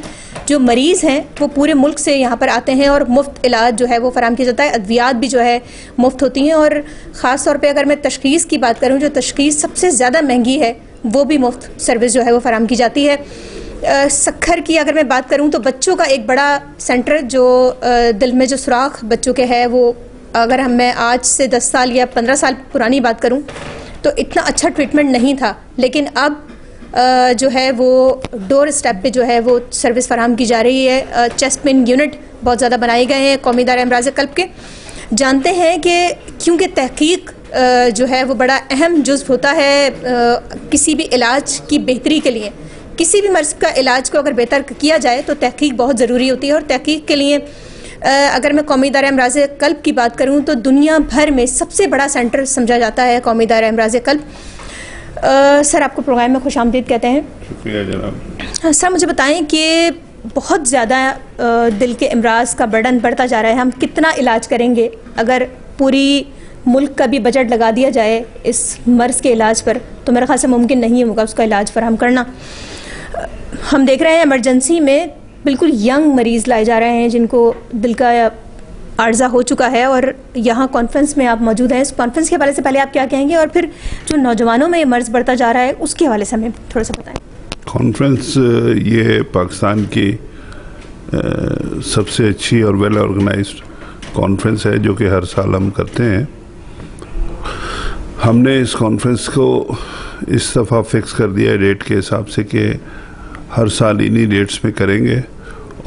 जो मरीज़ हैं वो पूरे मुल्क से यहाँ पर आते हैं और मुफ्त इलाज जो है वो फराहम किया जाता है। अद्वियात भी जो है मुफ्त होती हैं, और ख़ास तौर पे अगर मैं तशख़ीस की बात करूँ, जो तशख़ीस सबसे ज़्यादा महंगी है वो भी मुफ्त सर्विस जो है वो फराहम की जाती है। सक्खर की अगर मैं बात करूँ तो बच्चों का एक बड़ा सेंटर जो दिल में जो सुराख बच्चों के है, वो अगर मैं आज से 10 साल या 15 साल पुरानी बात करूं तो इतना अच्छा ट्रीटमेंट नहीं था, लेकिन अब जो है वो डोर स्टेप पे जो है वो सर्विस फराहम की जा रही है। चेस्ट पेन यूनिट बहुत ज़्यादा बनाए गए हैं कौमी इदारा अमराज़ क़ल्ब के। जानते हैं कि क्योंकि तहकीक जो है वो बड़ा अहम जुज़्व होता है किसी भी इलाज की बेहतरी के लिए। किसी भी मर्ज़ का इलाज को अगर बेहतर किया जाए तो तहकीक बहुत ज़रूरी होती है, और तहकीक के लिए अगर मैं कौमी इदारा अमराज़ क़ल्ब की बात करूं तो दुनिया भर में सबसे बड़ा सेंटर समझा जाता है कौमी इदारा अमराज़ क़ल्ब। सर, आपको प्रोग्राम में खुशामदीद कहते हैं। शुक्रिया जनाब। सर, मुझे बताएं कि बहुत ज़्यादा दिल के अमराज का बर्डन बढ़ता जा रहा है। हम कितना इलाज करेंगे? अगर पूरी मुल्क का भी बजट लगा दिया जाए इस मर्ज़ के इलाज पर तो मेरे ख्याल से मुमकिन नहीं होगा उसका इलाज फराहम करना। हम देख रहे हैं इमरजेंसी में बिल्कुल यंग मरीज़ लाए जा रहे हैं जिनको दिल का आर्जा हो चुका है, और यहाँ कॉन्फ्रेंस में आप मौजूद हैं। इस कॉन्फ्रेंस के हवाले से पहले आप क्या कहेंगे, और फिर जो नौजवानों में ये मर्ज़ बढ़ता जा रहा है उसके हवाले से हमें थोड़ा सा बताएं। कॉन्फ्रेंस ये पाकिस्तान की सबसे अच्छी और वेल ऑर्गेनाइज्ड कॉन्फ्रेंस है जो कि हर साल हम करते हैं। हमने इस कॉन्फ्रेंस को इस दफ़ा फिक्स कर दिया है डेट के हिसाब से कि हर साल इन्हीं डेट्स में करेंगे।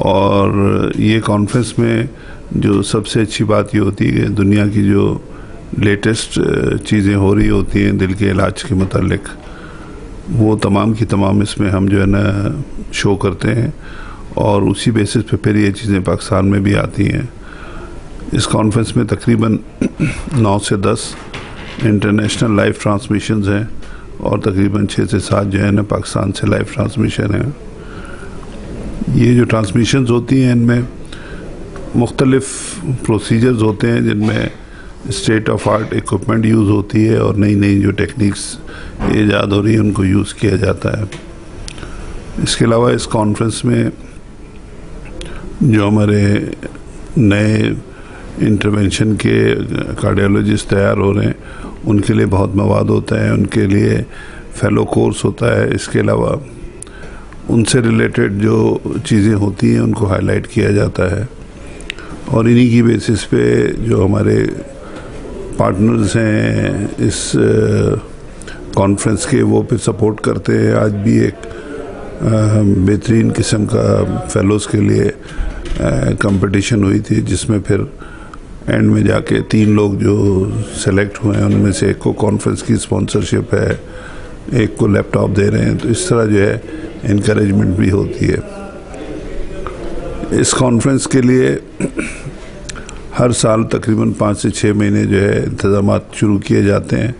और ये कॉन्फ्रेंस में जो सबसे अच्छी बात ये होती है कि दुनिया की जो लेटेस्ट चीज़ें हो रही होती हैं दिल के इलाज के मुतालिक, वो तमाम की तमाम इसमें हम जो है ना शो करते हैं और उसी बेसिस पे फिर ये चीज़ें पाकिस्तान में भी आती हैं। इस कॉन्फ्रेंस में तकरीबन 9 से 10 इंटरनेशनल लाइव ट्रांसमिशंस हैं और तकरीबन 6 से 7 जो है ना पाकिस्तान से लाइव ट्रांसमिशन है। ये जो ट्रांसमिशंस होती हैं इनमें मुख्तलिफ प्रोसीजर्स होते हैं जिनमें state of art equipment use होती है और नई नई जो टेक्निक्स ईजाद हो रही है उनको यूज़ किया जाता है। इसके अलावा इस कॉन्फ्रेंस में जो हमारे नए इंटरवेंशन के कार्डियोलॉजिस्ट तैयार हो रहे हैं उनके लिए बहुत मवाद होता है, उनके लिए फेलो कोर्स होता है। इसके अलावा उनसे रिलेटेड जो चीज़ें होती हैं उनको हाईलाइट किया जाता है और इन्हीं की बेसिस पे जो हमारे पार्टनर्स हैं इस कॉन्फ्रेंस के वो फिर सपोर्ट करते हैं। आज भी एक बेहतरीन किस्म का फेलोज़ के लिए कंपटीशन हुई थी जिसमें फिर एंड में जाके 3 लोग जो सेलेक्ट हुए हैं उनमें से एक को कॉन्फ्रेंस की स्पॉन्सरशिप है, एक को लैपटॉप दे रहे हैं। तो इस तरह जो है इनकरेजमेंट भी होती है। इस कॉन्फ्रेंस के लिए हर साल तकरीबन 5 से 6 महीने जो है इंतज़ामात शुरू किए जाते हैं।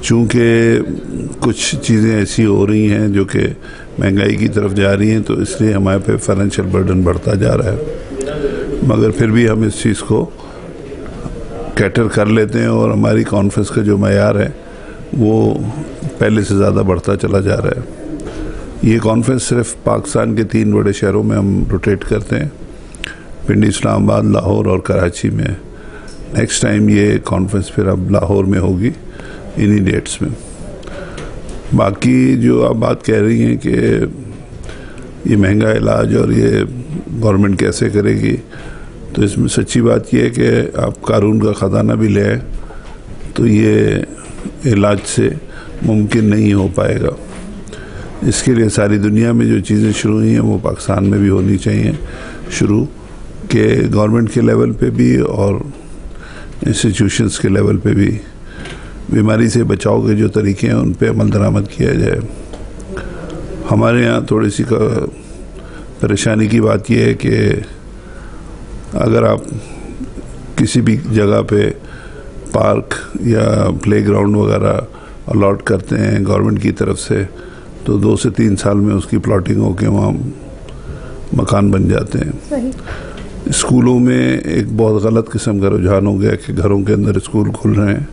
चूँकि कुछ चीज़ें ऐसी हो रही हैं जो कि महंगाई की तरफ जा रही हैं तो इसलिए हमारे पे फाइनेंशियल बर्डन बढ़ता जा रहा है, मगर फिर भी हम इस चीज़ को कैटर कर लेते हैं और हमारी कॉन्फ्रेंस का जो मयार है वो पहले से ज़्यादा बढ़ता चला जा रहा है। ये कॉन्फ्रेंस सिर्फ पाकिस्तान के 3 बड़े शहरों में हम रोटेट करते हैं, पिंडी, इस्लामाबाद, लाहौर और कराची में। नेक्स्ट टाइम ये कॉन्फ्रेंस फिर अब लाहौर में होगी इन्हीं डेट्स में। बाकी जो आप बात कह रही हैं कि ये महंगा इलाज और ये गवर्नमेंट कैसे करेगी, तो इसमें सच्ची बात यह है कि आप कानून का ख़जाना भी ले आए तो ये इलाज से मुमकिन नहीं हो पाएगा। इसके लिए सारी दुनिया में जो चीज़ें शुरू हुई हैं वो पाकिस्तान में भी होनी चाहिए शुरू, के गवर्नमेंट के लेवल पे भी और इंस्टीट्यूशंस के लेवल पे भी बीमारी से बचाव के जो तरीके हैं उन पे अमल दरामद किया जाए। हमारे यहाँ थोड़ी सी परेशानी की बात यह है कि अगर आप किसी भी जगह पे पार्क या प्लेग्राउंड वगैरह अलॉट करते हैं गवर्नमेंट की तरफ से तो 2 से 3 साल में उसकी प्लॉटिंग होकर वहाँ मकान बन जाते हैं। सही। स्कूलों में एक बहुत गलत किस्म का रुझान हो गया कि घरों के अंदर स्कूल खुल रहे हैं,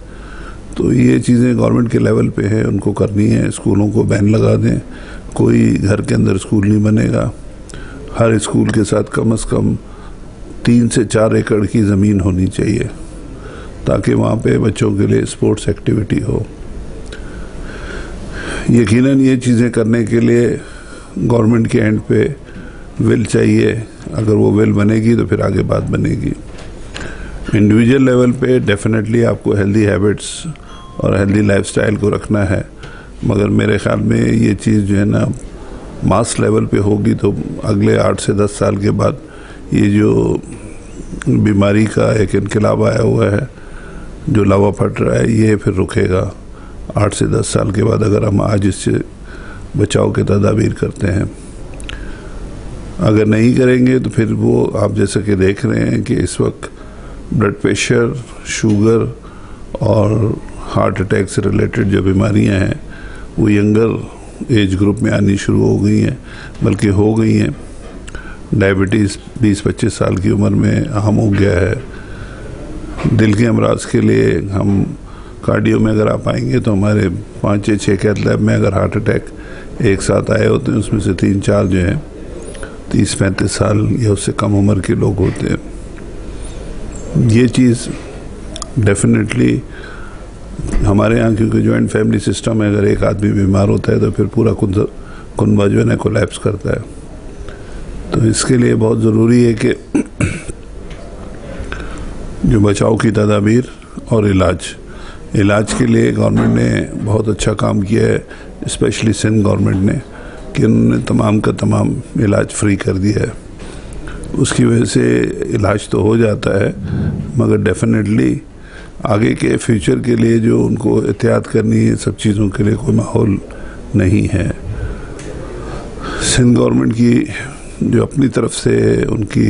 तो ये चीज़ें गवर्नमेंट के लेवल पे है, उनको करनी है। स्कूलों को बैन लगा दें, कोई घर के अंदर स्कूल नहीं बनेगा। हर स्कूल के साथ कम से कम 3 से 4 एकड़ की ज़मीन होनी चाहिए ताकि वहाँ पे बच्चों के लिए स्पोर्ट्स एक्टिविटी हो। यकीनन ये चीज़ें करने के लिए गवर्नमेंट के एंड पे विल चाहिए, अगर वो विल बनेगी तो फिर आगे बात बनेगी। इंडिविजुअल लेवल पे डेफिनेटली आपको हेल्दी हैबिट्स और हेल्दी लाइफस्टाइल को रखना है, मगर मेरे ख्याल में ये चीज़ जो है ना मास लेवल पे होगी तो अगले 8 से 10 साल के बाद ये जो बीमारी का एक इनकलाब आया हुआ है जो लावा फट रहा है ये फिर रुकेगा 8 से 10 साल के बाद, अगर हम आज इससे बचाव के तदाबीर करते हैं। अगर नहीं करेंगे तो फिर वो आप जैसे कि देख रहे हैं कि इस वक्त ब्लड प्रेशर, शुगर और हार्ट अटैक से रिलेटेड जो बीमारियां हैं वो यंगर एज ग्रुप में आनी शुरू हो गई हैं, बल्कि हो गई हैं। डायबिटीज़ 20-25 साल की उम्र में आम हो गया है। दिल के अमराज के लिए हम कार्डियो में अगर आप आएंगे तो हमारे 5-6 कैथ लैब में अगर हार्ट अटैक एक साथ आए होते हैं उसमें से 3-4 जो हैं 30-35 साल या उससे कम उम्र के लोग होते हैं। ये चीज़ डेफिनेटली हमारे यहाँ क्योंकि जॉइंट फैमिली सिस्टम है, अगर एक आदमी बीमार होता है तो फिर पूरा कुनबा जो है ना कोलैप्स करता है। तो इसके लिए बहुत ज़रूरी है कि जो बचाव की तदाबीर और इलाज इलाज के लिए गवर्नमेंट ने बहुत अच्छा काम किया है, स्पेशली सिंध गवर्नमेंट ने, कि उन्होंने तमाम का तमाम इलाज फ्री कर दिया है। उसकी वजह से इलाज तो हो जाता है, मगर डेफिनेटली आगे के फ्यूचर के लिए जो उनको एहतियात करनी है, सब चीज़ों के लिए कोई माहौल नहीं है। सिंध गवर्नमेंट की जो अपनी तरफ से उनकी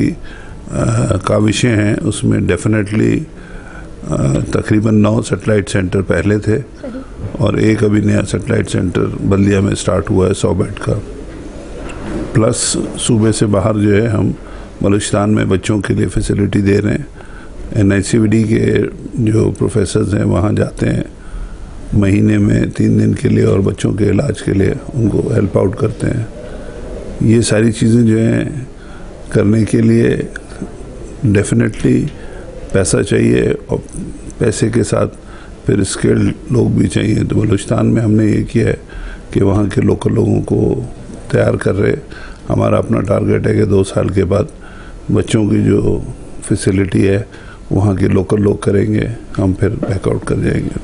काविशें हैं, उसमें डेफिनेटली तकरीबन 9 सैटेलाइट सेंटर पहले थे और एक अभी नया सैटेलाइट सेंटर बल्दिया में स्टार्ट हुआ है 100 बेड का। प्लस सूबे से बाहर जो है हम बलूचिस्तान में बच्चों के लिए फैसिलिटी दे रहे हैं। NICVD के जो प्रोफेसर्स हैं वहाँ जाते हैं महीने में 3 दिन के लिए और बच्चों के इलाज के लिए उनको हेल्प आउट करते हैं। ये सारी चीज़ें जो हैं करने के लिए डेफिनेटली पैसा चाहिए और पैसे के साथ फिर स्किल्ड लोग भी चाहिए। तो बलूचिस्तान में हमने ये किया है कि वहाँ के लोकल लोगों को तैयार कर रहे। हमारा अपना टारगेट है कि 2 साल के बाद बच्चों की जो फैसिलिटी है वहाँ के लोकल लोग करेंगे, हम फिर बैकआउट कर जाएंगे।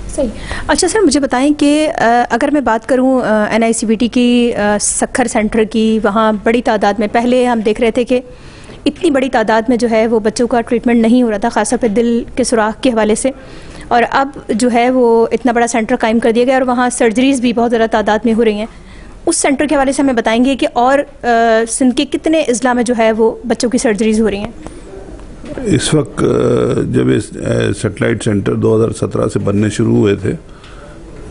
सही। अच्छा सर, मुझे बताएं कि अगर मैं बात करूं NICVD की सक्खर सेंटर की, वहाँ बड़ी तादाद में पहले हम देख रहे थे कि इतनी बड़ी तादाद में जो है वो बच्चों का ट्रीटमेंट नहीं हो रहा था, ख़ासतौर पर दिल के सुराख के हवाले से, और अब जो है वो इतना बड़ा सेंटर कायम कर दिया गया और वहाँ सर्जरीज़ भी बहुत ज़्यादा तादाद में हो रही हैं। उस सेंटर के हवाले से हमें बताएंगे कि और सिंध के कितने अजला में जो है वो बच्चों की सर्जरीज़ हो रही हैं? इस वक्त जब इस सैटेलाइट सेंटर 2017 से बनने शुरू हुए थे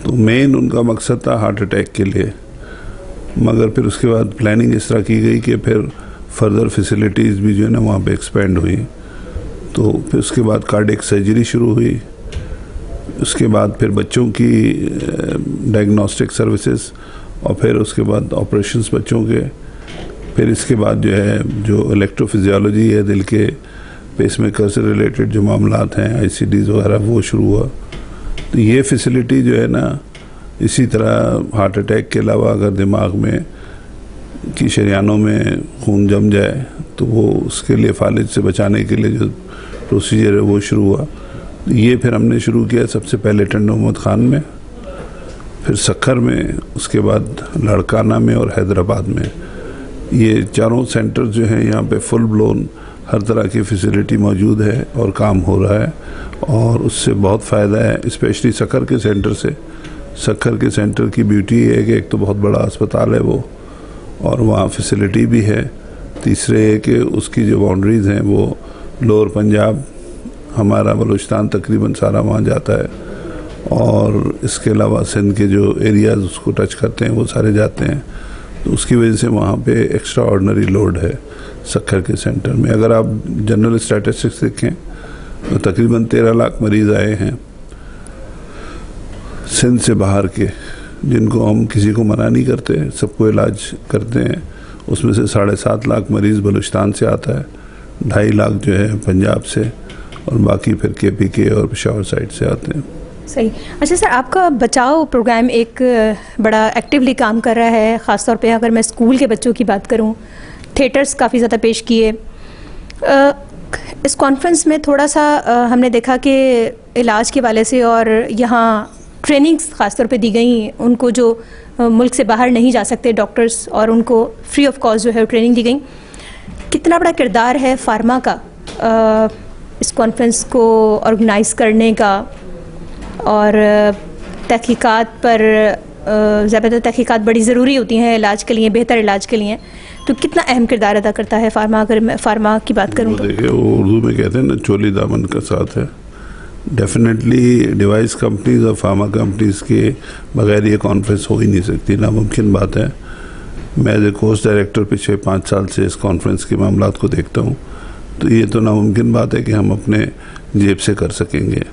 तो मेन उनका मकसद था हार्ट अटैक के लिए, मगर फिर उसके बाद प्लानिंग इस तरह की गई कि फिर फर्दर फैसिलिटीज़ भी जो है ना वहाँ पे एक्सपेंड हुई। तो फिर उसके बाद कार्डियक सर्जरी शुरू हुई, उसके बाद फिर बच्चों की डायग्नोस्टिक सर्विसेज और फिर उसके बाद ऑपरेशंस बच्चों के, फिर इसके बाद जो है जो इलेक्ट्रोफिजियोलॉजी है, दिल के पेसमेकर से रिलेटेड जो मामलात हैं, ICDs वगैरह, वो शुरू हुआ। तो ये फैसिलिटी जो है ना, इसी तरह हार्ट अटैक के अलावा अगर दिमाग में की शरियानों में खून जम जाए तो वो उसके लिए फालिज से बचाने के लिए जो प्रोसीजर है वो शुरू हुआ। ये फिर हमने शुरू किया सबसे पहले टंडो मोहम्मद खान में, फिर सक्खर में, उसके बाद लड़काना में और हैदराबाद में। ये चारों सेंटर जो हैं यहाँ पे फुल ब्लोन हर तरह की फैसिलिटी मौजूद है और काम हो रहा है और उससे बहुत फ़ायदा है, स्पेशली सक्खर के सेंटर से। सक्खर के सेंटर की ब्यूटी है कि एक तो बहुत बड़ा अस्पताल है वो और वहाँ फैसिलिटी भी है। तीसरे है कि उसकी जो बाउंड्रीज़ हैं वो लोअर पंजाब, हमारा बलूचिस्तान तकरीबन सारा वहाँ जाता है, और इसके अलावा सिंध के जो एरियाज़ उसको टच करते हैं वो सारे जाते हैं। तो उसकी वजह से वहाँ पे एक्स्ट्रा ऑर्डिनरी लोड है सक्खर के सेंटर में। अगर आप जनरल स्टैटिस्टिक्स देखें तो तकरीबन 13 लाख मरीज़ आए हैं सिंध से बाहर के, जिनको हम किसी को मना नहीं करते, सबको इलाज करते हैं। उसमें से 7.5 लाख मरीज़ बलूचिस्तान से आता है, 2.5 लाख जो है पंजाब से, और बाकी फिर KPK और पेशावर साइड से आते हैं। सही। अच्छा सर, आपका बचाव प्रोग्राम एक बड़ा एक्टिवली काम कर रहा है, ख़ासतौर पे अगर मैं स्कूल के बच्चों की बात करूं, थिएटर्स काफ़ी ज़्यादा पेश किए। इस कॉन्फ्रेंस में थोड़ा सा हमने देखा कि इलाज के वाले से और यहाँ ट्रेनिंग्स ख़ासतौर पे दी गई उनको जो मुल्क से बाहर नहीं जा सकते डॉक्टर्स, और उनको फ्री ऑफ कॉस्ट जो है ट्रेनिंग दी गई। कितना बड़ा किरदार है फार्मा का इस कॉन्फ्रेंस को ऑर्गेनाइज करने का, और तहकीकात पर ज़्यादातर तहकीकात बड़ी ज़रूरी होती हैं इलाज के लिए, बेहतर इलाज के लिए, तो कितना अहम किरदार अदा करता है फार्मा? अगर मैं फार्मा की बात करूँ तो देखिए, वो उर्दू में कहते हैं ना, चोली दामन का साथ है। डेफिनेटली डिवाइस कंपनीज और फार्मा कंपनीज के बगैर ये कॉन्फ्रेंस हो ही नहीं सकती, नामुमकिन बात है। मैं एज ए कोर्स डायरेक्टर पिछले 5 साल से इस कॉन्फ्रेंस के मामलात को देखता हूँ, तो ये तो नामुमकिन बात है कि हम अपने जेब से कर सकेंगे।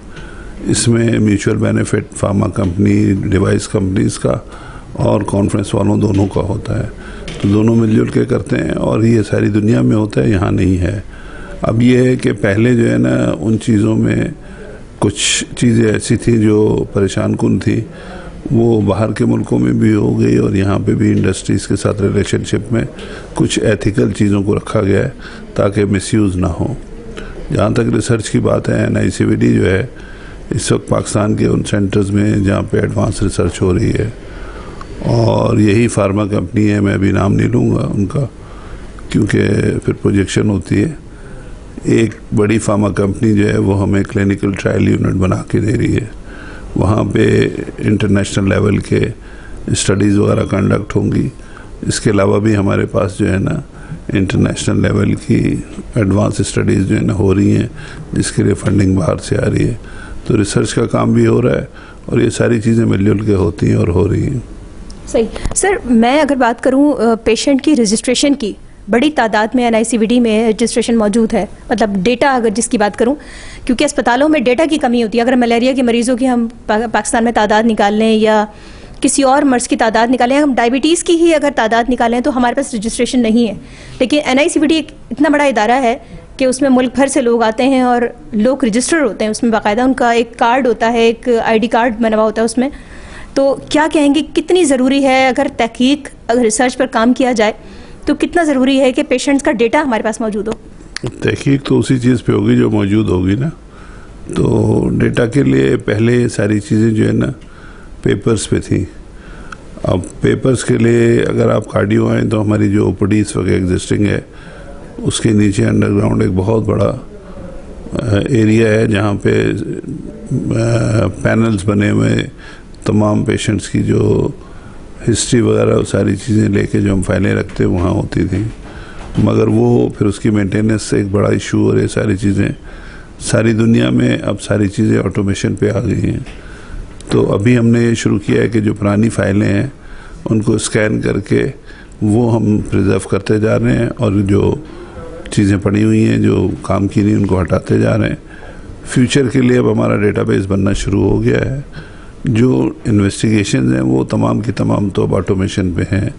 इसमें mutual benefit pharma company, device companies का और कॉन्फ्रेंस वालों दोनों का होता है, तो दोनों मिलजुल के करते हैं और ये सारी दुनिया में होता है, यहाँ नहीं है। अब ये है कि पहले जो है ना, उन चीज़ों में कुछ चीज़ें ऐसी थी जो परेशान कुन थी, वो बाहर के मुल्कों में भी हो गई और यहाँ पे भी इंडस्ट्रीज़ के साथ रिलेशनशिप में कुछ एथिकल चीज़ों को रखा गया है ताकि मिसयूज़ ना हो। जहाँ तक रिसर्च की बात है, NICVD जो है इस वक्त पाकिस्तान के उन सेंटर्स में जहाँ पे एडवांस रिसर्च हो रही है, और यही फार्मा कंपनी है, मैं अभी नाम नहीं लूँगा उनका क्योंकि फिर प्रोजेक्शन होती है। एक बड़ी फार्मा कंपनी जो है वो हमें क्लिनिकल ट्रायल यूनिट बना के दे रही है, वहाँ पे इंटरनेशनल लेवल के स्टडीज़ वगैरह कंडक्ट होंगी। इसके अलावा भी हमारे पास जो है ना इंटरनेशनल लेवल की एडवांस स्टडीज़ जो है ना हो रही हैं, जिसके लिए फंडिंग बाहर से आ रही है। तो रिसर्च का काम भी हो रहा है और ये सारी चीज़ें मिलजुल के होती हैं और हो रही हैं। सही। सर, मैं अगर बात करूं पेशेंट की रजिस्ट्रेशन की, बड़ी तादाद में NICVD में रजिस्ट्रेशन मौजूद है, मतलब डेटा अगर जिसकी बात करूं, क्योंकि अस्पतालों में डेटा की कमी होती है। अगर मलेरिया के मरीज़ों की हम पाकिस्तान में तादाद निकाल लें या किसी और मर्ज़ की तादाद निकालें, हम डायबिटीज़ की ही अगर तादाद निकालें तो हमारे पास रजिस्ट्रेशन नहीं है। लेकिन NICVD एक इतना बड़ा इदारा है कि उसमें मुल्क भर से लोग आते हैं और लोग रजिस्टर होते हैं, उसमें बाकायदा उनका एक कार्ड होता है, एक ID कार्ड बना हुआ होता है उसमें। तो क्या कहेंगे, कितनी ज़रूरी है अगर तहकीक, अगर रिसर्च पर काम किया जाए तो कितना ज़रूरी है कि पेशेंट्स का डेटा हमारे पास मौजूद हो? तहकीक तो उसी चीज़ पे होगी जो मौजूद होगी ना। तो डेटा के लिए पहले सारी चीज़ें जो है ना पेपर्स पे थी। अब पेपर्स के लिए अगर आप कार्डियो आएँ तो हमारी जो OPDs वगैरह एग्जिस्टिंग है उसके नीचे अंडरग्राउंड एक बहुत बड़ा एरिया है जहाँ पे पैनल्स बने हुए तमाम पेशेंट्स की जो हिस्ट्री वगैरह वो सारी चीज़ें लेके जो हम फाइलें रखते वहाँ होती थी, मगर वो फिर उसकी मेंटेनेंस से एक बड़ा इशू और ये सारी चीज़ें सारी दुनिया में अब सारी चीज़ें ऑटोमेशन पे आ गई हैं। तो अभी हमने ये शुरू किया है कि जो पुरानी फाइलें हैं उनको स्कैन करके वो हम प्रिजर्व करते जा रहे हैं और जो चीज़ें पड़ी हुई हैं जो काम की नहीं उनको हटाते जा रहे हैं। फ्यूचर के लिए अब हमारा डेटाबेस बनना शुरू हो गया है। जो इन्वेस्टिगेशन हैं वो तमाम की तमाम तो अब ऑटोमेशन पे हैं,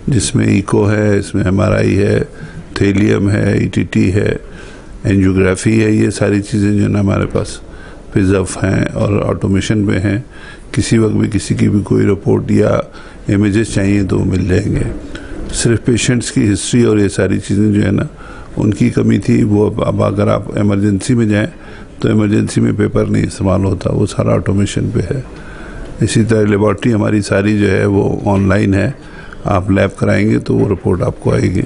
जिसमें इको है, इसमें MRI है, थेलियम है, ETT है, एंजियोग्राफी है, ये सारी चीज़ें जो है ना हमारे पास प्रिजर्व हैं और ऑटोमेशन पे हैं। किसी वक्त भी किसी की भी कोई रिपोर्ट या इमेजेस चाहिए तो मिल जाएंगे। सिर्फ पेशेंट्स की हिस्ट्री और ये सारी चीज़ें जो है ना उनकी कमी थी, वो अब अगर आप इमरजेंसी में जाएं तो इमरजेंसी में पेपर नहीं इस्तेमाल होता, वो सारा ऑटोमेशन पे है। इसी तरह लेबॉर्ट्री हमारी सारी जो है वो ऑनलाइन है, आप लैब कराएंगे तो वो रिपोर्ट आपको आएगी।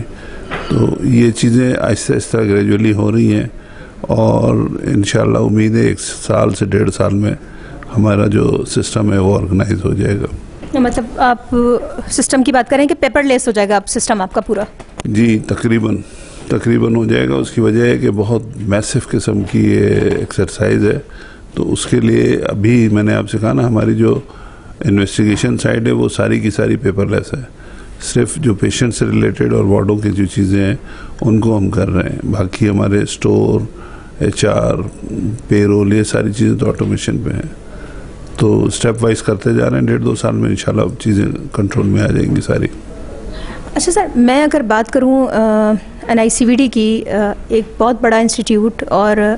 तो ये चीज़ें आहिस्ता आहिस्ता ग्रेजुअली हो रही हैं और इंशाल्लाह उम्मीद है 1 साल से 1.5 साल में हमारा जो सिस्टम है वो ऑर्गेनाइज हो जाएगा। मतलब आप सिस्टम की बात करें कि पेपरलेस हो जाएगा अब सिस्टम आपका पूरा? जी, तकरीबन हो जाएगा। उसकी वजह है कि बहुत मैसिव किस्म की ये एक्सरसाइज है, तो उसके लिए अभी मैंने आपसे कहा ना हमारी जो इन्वेस्टिगेशन साइड है वो सारी की सारी पेपरलेस है। सिर्फ जो पेशेंट से रिलेटेड और वार्डों की जो चीज़ें हैं उनको हम कर रहे हैं, बाकी हमारे स्टोर, HR, पेरोल, ये सारी चीज़ें तो ऑटोमेशन पे हैं। तो स्टेप वाइज करते जा रहे हैं, 1.5-2 साल में इंशाल्लाह चीज़ें कंट्रोल में आ जाएंगी सारी। अच्छा सर, मैं अगर बात करूं NICVD की, एक बहुत बड़ा इंस्टीट्यूट और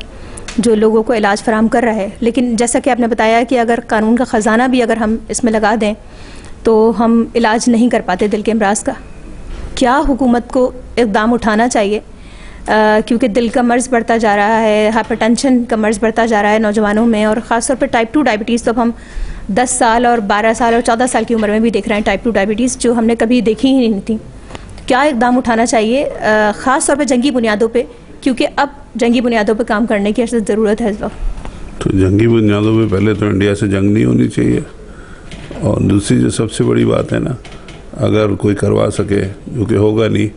जो लोगों को इलाज फराहम कर रहा है, लेकिन जैसा कि आपने बताया कि अगर कानून का ख़जाना भी अगर हम इसमें लगा दें तो हम इलाज नहीं कर पाते दिल के अमराज का। क्या हुकूमत को इक़दाम उठाना चाहिए, क्योंकि दिल का मर्ज़ बढ़ता जा रहा है, हाइपरटेंशन का मर्ज़ बढ़ता जा रहा है नौजवानों में, और ख़ास तौर पर टाइप 2 डायबिटीज़ तो अब हम 10 साल और 12 साल और 14 साल की उम्र में भी देख रहे हैं टाइप 2 डायबिटीज़, जो हमने कभी देखी ही नहीं थी। क्या इक़दाम उठाना चाहिए ख़ास तौर पर जंगी बुनियादों पे, क्योंकि अब जंगी बुनियादों पे काम करने की असल ज़रूरत है इस वक्त? तो जंगी बुनियादों पे पहले तो इंडिया से जंग नहीं होनी चाहिए, और दूसरी जो सबसे बड़ी बात है ना, अगर कोई करवा सके, जो कि होगा नहीं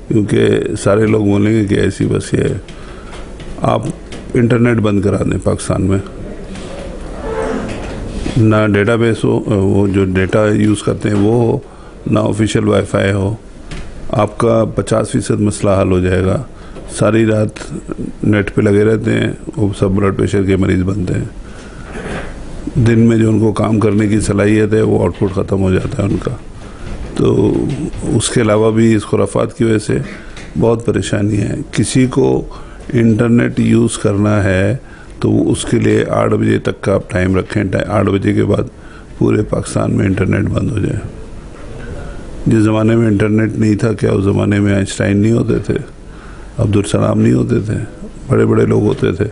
क्योंकि सारे लोग बोलेंगे कि ऐसी बस ये, आप इंटरनेट बंद करा दें पाकिस्तान में, ना डेटाबेस हो, वो जो डेटा यूज़ करते हैं वो हो, ना ऑफिशियल वाईफाई हो, आपका 50% मसला हल हो जाएगा। सारी रात नेट पे लगे रहते हैं, वो सब ब्लड प्रेशर के मरीज़ बनते हैं। दिन में जो उनको काम करने की सलाहियत है वो आउटपुट ख़त्म हो जाता है उनका। तो उसके अलावा भी इस खुराफात की वजह से बहुत परेशानी है। किसी को इंटरनेट यूज़ करना है तो उसके लिए 8 बजे तक का आप टाइम रखें, 8 बजे के बाद पूरे पाकिस्तान में इंटरनेट बंद हो जाए। जिस ज़माने में इंटरनेट नहीं था, क्या उस ज़माने में आइंस्टाइन नहीं होते थे, अब्दुल सलाम नहीं होते थे, बड़े बड़े लोग होते थे।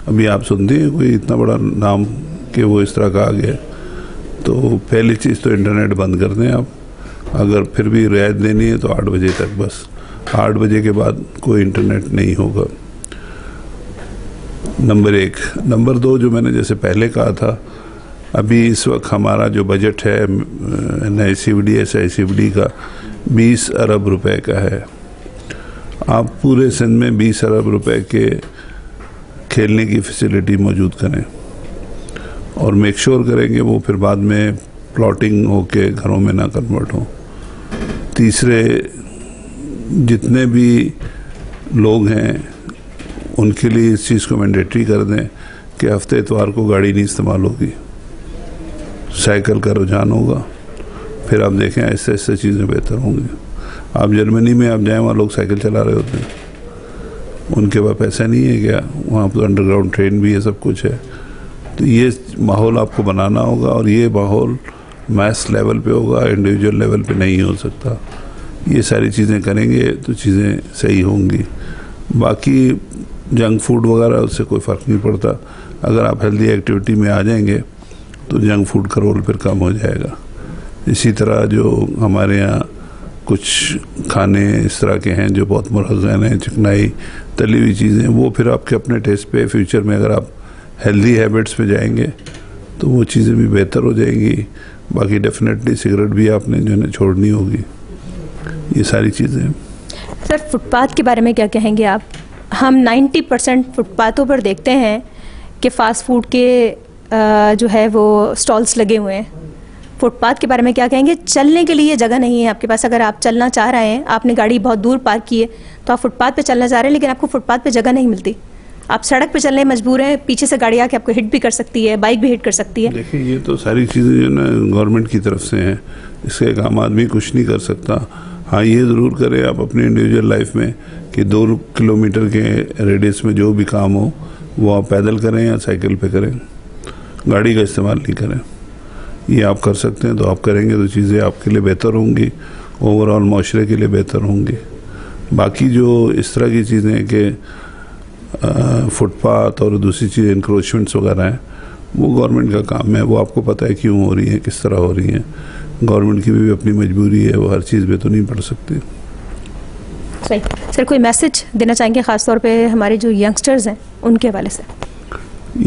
अभी आप सुनते हैं कोई इतना बड़ा नाम कि वो इस तरह का आ गया। तो पहली चीज़ तो इंटरनेट बंद कर दें आप, अगर फिर भी रियायत देनी है तो 8 बजे तक, बस 8 बजे के बाद कोई इंटरनेट नहीं होगा। नंबर 1। नंबर 2, जो मैंने जैसे पहले कहा था, अभी इस वक्त हमारा जो बजट है NICVD SICVD का 20 अरब रुपए का है। आप पूरे सिंध में 20 अरब रुपए के खेलने की फैसिलिटी मौजूद करें और मेक श्योर करेंगे वो फिर बाद में प्लॉटिंग होके घरों में ना कन्वर्ट हो। तीसरे, जितने भी लोग हैं उनके लिए इस चीज़ को मैंडेटरी कर दें कि हफ्ते इतवार को गाड़ी नहीं इस्तेमाल होगी, साइकिल का रुझान होगा। फिर आप देखें ऐसे ऐसे चीज़ें बेहतर होंगी। आप जर्मनी में आप जाएं, वहाँ लोग साइकिल चला रहे होते हैं, उनके पास पैसा नहीं है क्या? वहाँ पर अंडरग्राउंड ट्रेन भी है, सब कुछ है। तो ये माहौल आपको बनाना होगा और ये माहौल मैस लेवल पे होगा, इंडिविजुअल लेवल पे नहीं हो सकता। ये सारी चीज़ें करेंगे तो चीज़ें सही होंगी। बाकी जंक फूड वगैरह उससे कोई फ़र्क नहीं पड़ता। अगर आप हेल्दी एक्टिविटी में आ जाएंगे तो जंक फूड का रोल फिर कम हो जाएगा। इसी तरह जो हमारे यहाँ कुछ खाने इस तरह के हैं जो बहुत मुरग़न हैं, चिकनाई, तली हुई चीज़ें, वो फिर आपके अपने टेस्ट पे फ्यूचर में अगर आप हेल्दी हैबिट्स पे जाएंगे तो वो चीज़ें भी बेहतर हो जाएंगी। बाकी डेफिनेटली सिगरेट भी आपने जो है छोड़नी होगी। ये सारी चीज़ें। सर, फुटपाथ के बारे में क्या कहेंगे आप? हम 90% फुटपाथों पर देखते हैं कि फ़ास्ट फूड के जो है वो स्टॉल्स लगे हुए हैं। फुटपाथ के बारे में क्या कहेंगे? चलने के लिए जगह नहीं है आपके पास। अगर आप चलना चाह रहे हैं, आपने गाड़ी बहुत दूर पार्क की है तो आप फुटपाथ पे चलना चाह रहे हैं, लेकिन आपको फुटपाथ पे जगह नहीं मिलती। आप सड़क पे चलने मजबूर हैं, पीछे से गाड़ी आके आपको हिट भी कर सकती है, बाइक भी हिट कर सकती है। देखिए, ये तो सारी चीज़ें जो ना गवर्नमेंट की तरफ से हैं, इससे एक आम आदमी कुछ नहीं कर सकता। हाँ, ये ज़रूर करें आप अपनी इंडिविजुअल लाइफ में कि 2 किलोमीटर के रेडियस में जो भी काम हो वो आप पैदल करें या साइकिल पे करें, गाड़ी का इस्तेमाल नहीं करें। ये आप कर सकते हैं तो आप करेंगे तो चीज़ें आपके लिए बेहतर होंगी, ओवरऑल माशरे के लिए बेहतर होंगी। बाकी जो इस तरह की चीज़ें हैं कि फुटपाथ और दूसरी चीज़ इंक्रोचमेंट्स वगैरह हैं, वो गवर्नमेंट का काम है। वो आपको पता है क्यों हो रही है, किस तरह हो रही हैं। गवर्नमेंट की भी अपनी मजबूरी है, वो हर चीज़ पे तो नहीं पड़ सकती। सही। सर, कोई मैसेज देना चाहेंगे ख़ासतौर पे हमारे जो यंगस्टर्स हैं उनके हवाले से?